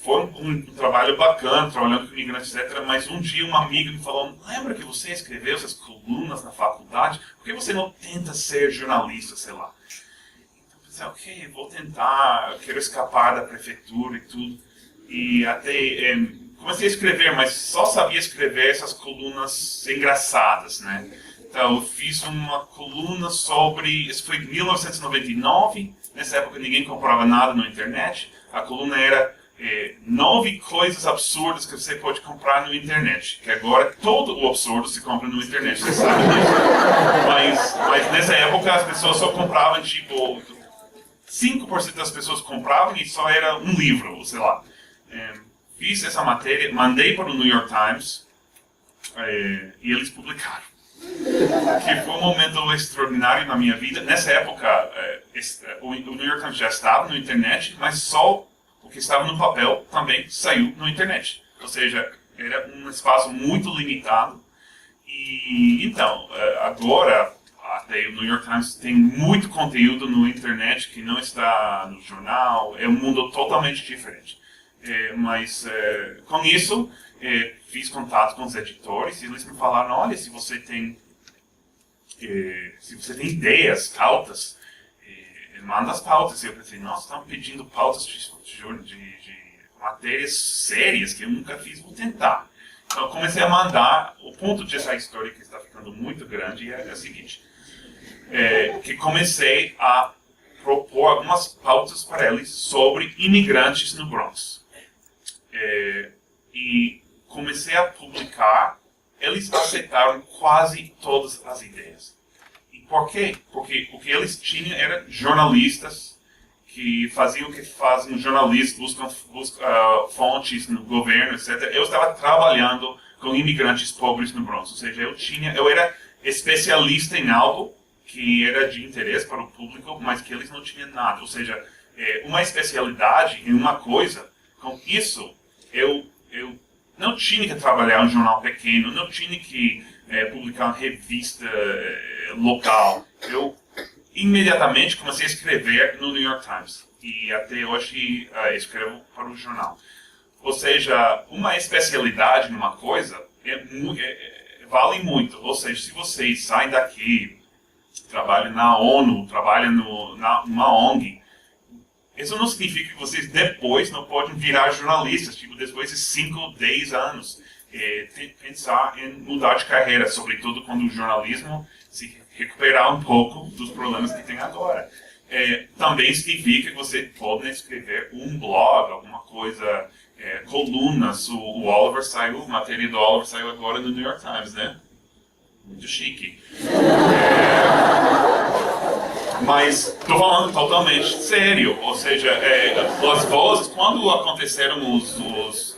Foi um trabalho bacana, trabalhando com imigrantes, etc. Mas um dia uma amiga me falou: lembra que você escreveu essas colunas na faculdade? Por que você não tenta ser jornalista, sei lá? Então eu pensei, ok, vou tentar, quero escapar da prefeitura e tudo. E até comecei a escrever, mas só sabia escrever essas colunas engraçadas, né? Então eu fiz uma coluna sobre, isso foi em 1999, nessa época ninguém comprava nada na internet. A coluna era 9 coisas absurdas que você pode comprar na internet, que agora todo o absurdo se compra na internet, você sabe disso. Mas nessa época as pessoas só compravam, tipo, 5% das pessoas compravam e só era um livro, sei lá. Fiz essa matéria, mandei para o New York Times e eles publicaram. Que foi um momento extraordinário na minha vida. Nessa época, o New York Times já estava na internet, mas só o que estava no papel também saiu na internet. Ou seja, era um espaço muito limitado. E então, agora, até o New York Times tem muito conteúdo na internet que não está no jornal. É um mundo totalmente diferente. Mas com isso fiz contato com os editores e eles me falaram: olha, se você tem ideias, pautas, manda as pautas. E eu pensei: nossa, estão pedindo pautas de matérias sérias que eu nunca fiz, vou tentar. Então eu comecei a mandar. O ponto dessa história que está ficando muito grande é o seguinte, que comecei a propor algumas pautas para eles sobre imigrantes no Bronx. E comecei a publicar eles aceitaram quase todas as ideias. E por quê? Porque o que eles tinham eram jornalistas que faziam o que fazem os jornalistas, buscam fontes no governo, etc. Eu estava trabalhando com imigrantes pobres no Bronx, ou seja, eu era especialista em algo que era de interesse para o público, mas que eles não tinham nada, ou seja, uma especialidade em uma coisa. Com isso, eu não tinha que trabalhar em um jornal pequeno, não tinha que publicar uma revista local. Eu imediatamente comecei a escrever no New York Times e até hoje escrevo para o jornal. Ou seja, uma especialidade numa coisa vale muito. Ou seja, se vocês saem daqui, trabalham na ONU, trabalham numa ONG, isso não significa que vocês depois não podem virar jornalistas, tipo, depois de 5, 10 anos, pensar em mudar de carreira, sobretudo quando o jornalismo se recuperar um pouco dos problemas que tem agora. Também significa que você pode escrever um blog, alguma coisa, colunas. O Oliver saiu, a matéria do Oliver saiu agora no New York Times, né? Muito chique. Mas estou falando totalmente sério, ou seja, as vozes, quando aconteceram os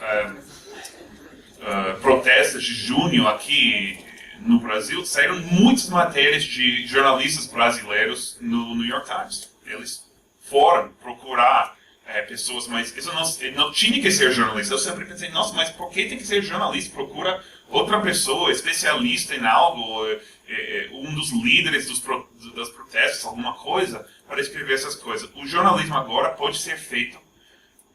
protestos de junho aqui no Brasil, saíram muitas matérias de jornalistas brasileiros no New York Times. Eles foram procurar pessoas, mas isso não tinha que ser jornalista. Eu sempre pensei, nossa, mas por que tem que ser jornalista? Procura outra pessoa, especialista em algo, um dos líderes dos protestos, alguma coisa, para escrever essas coisas. O jornalismo agora pode ser feito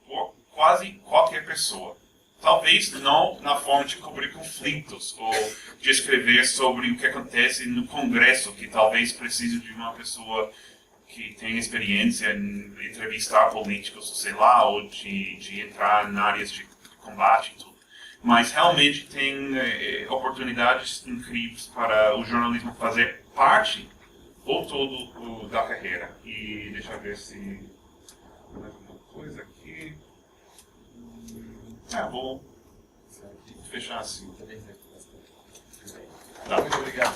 por quase qualquer pessoa. Talvez não na forma de cobrir conflitos ou de escrever sobre o que acontece no Congresso, que talvez precise de uma pessoa que tem experiência em entrevistar políticos, sei lá, ou de entrar em áreas de combate e tudo. Mas realmente tem oportunidades incríveis para o jornalismo fazer parte ou todo da carreira. E deixa eu ver se mais alguma coisa aqui. Vou fechar assim. Tá. Muito obrigado.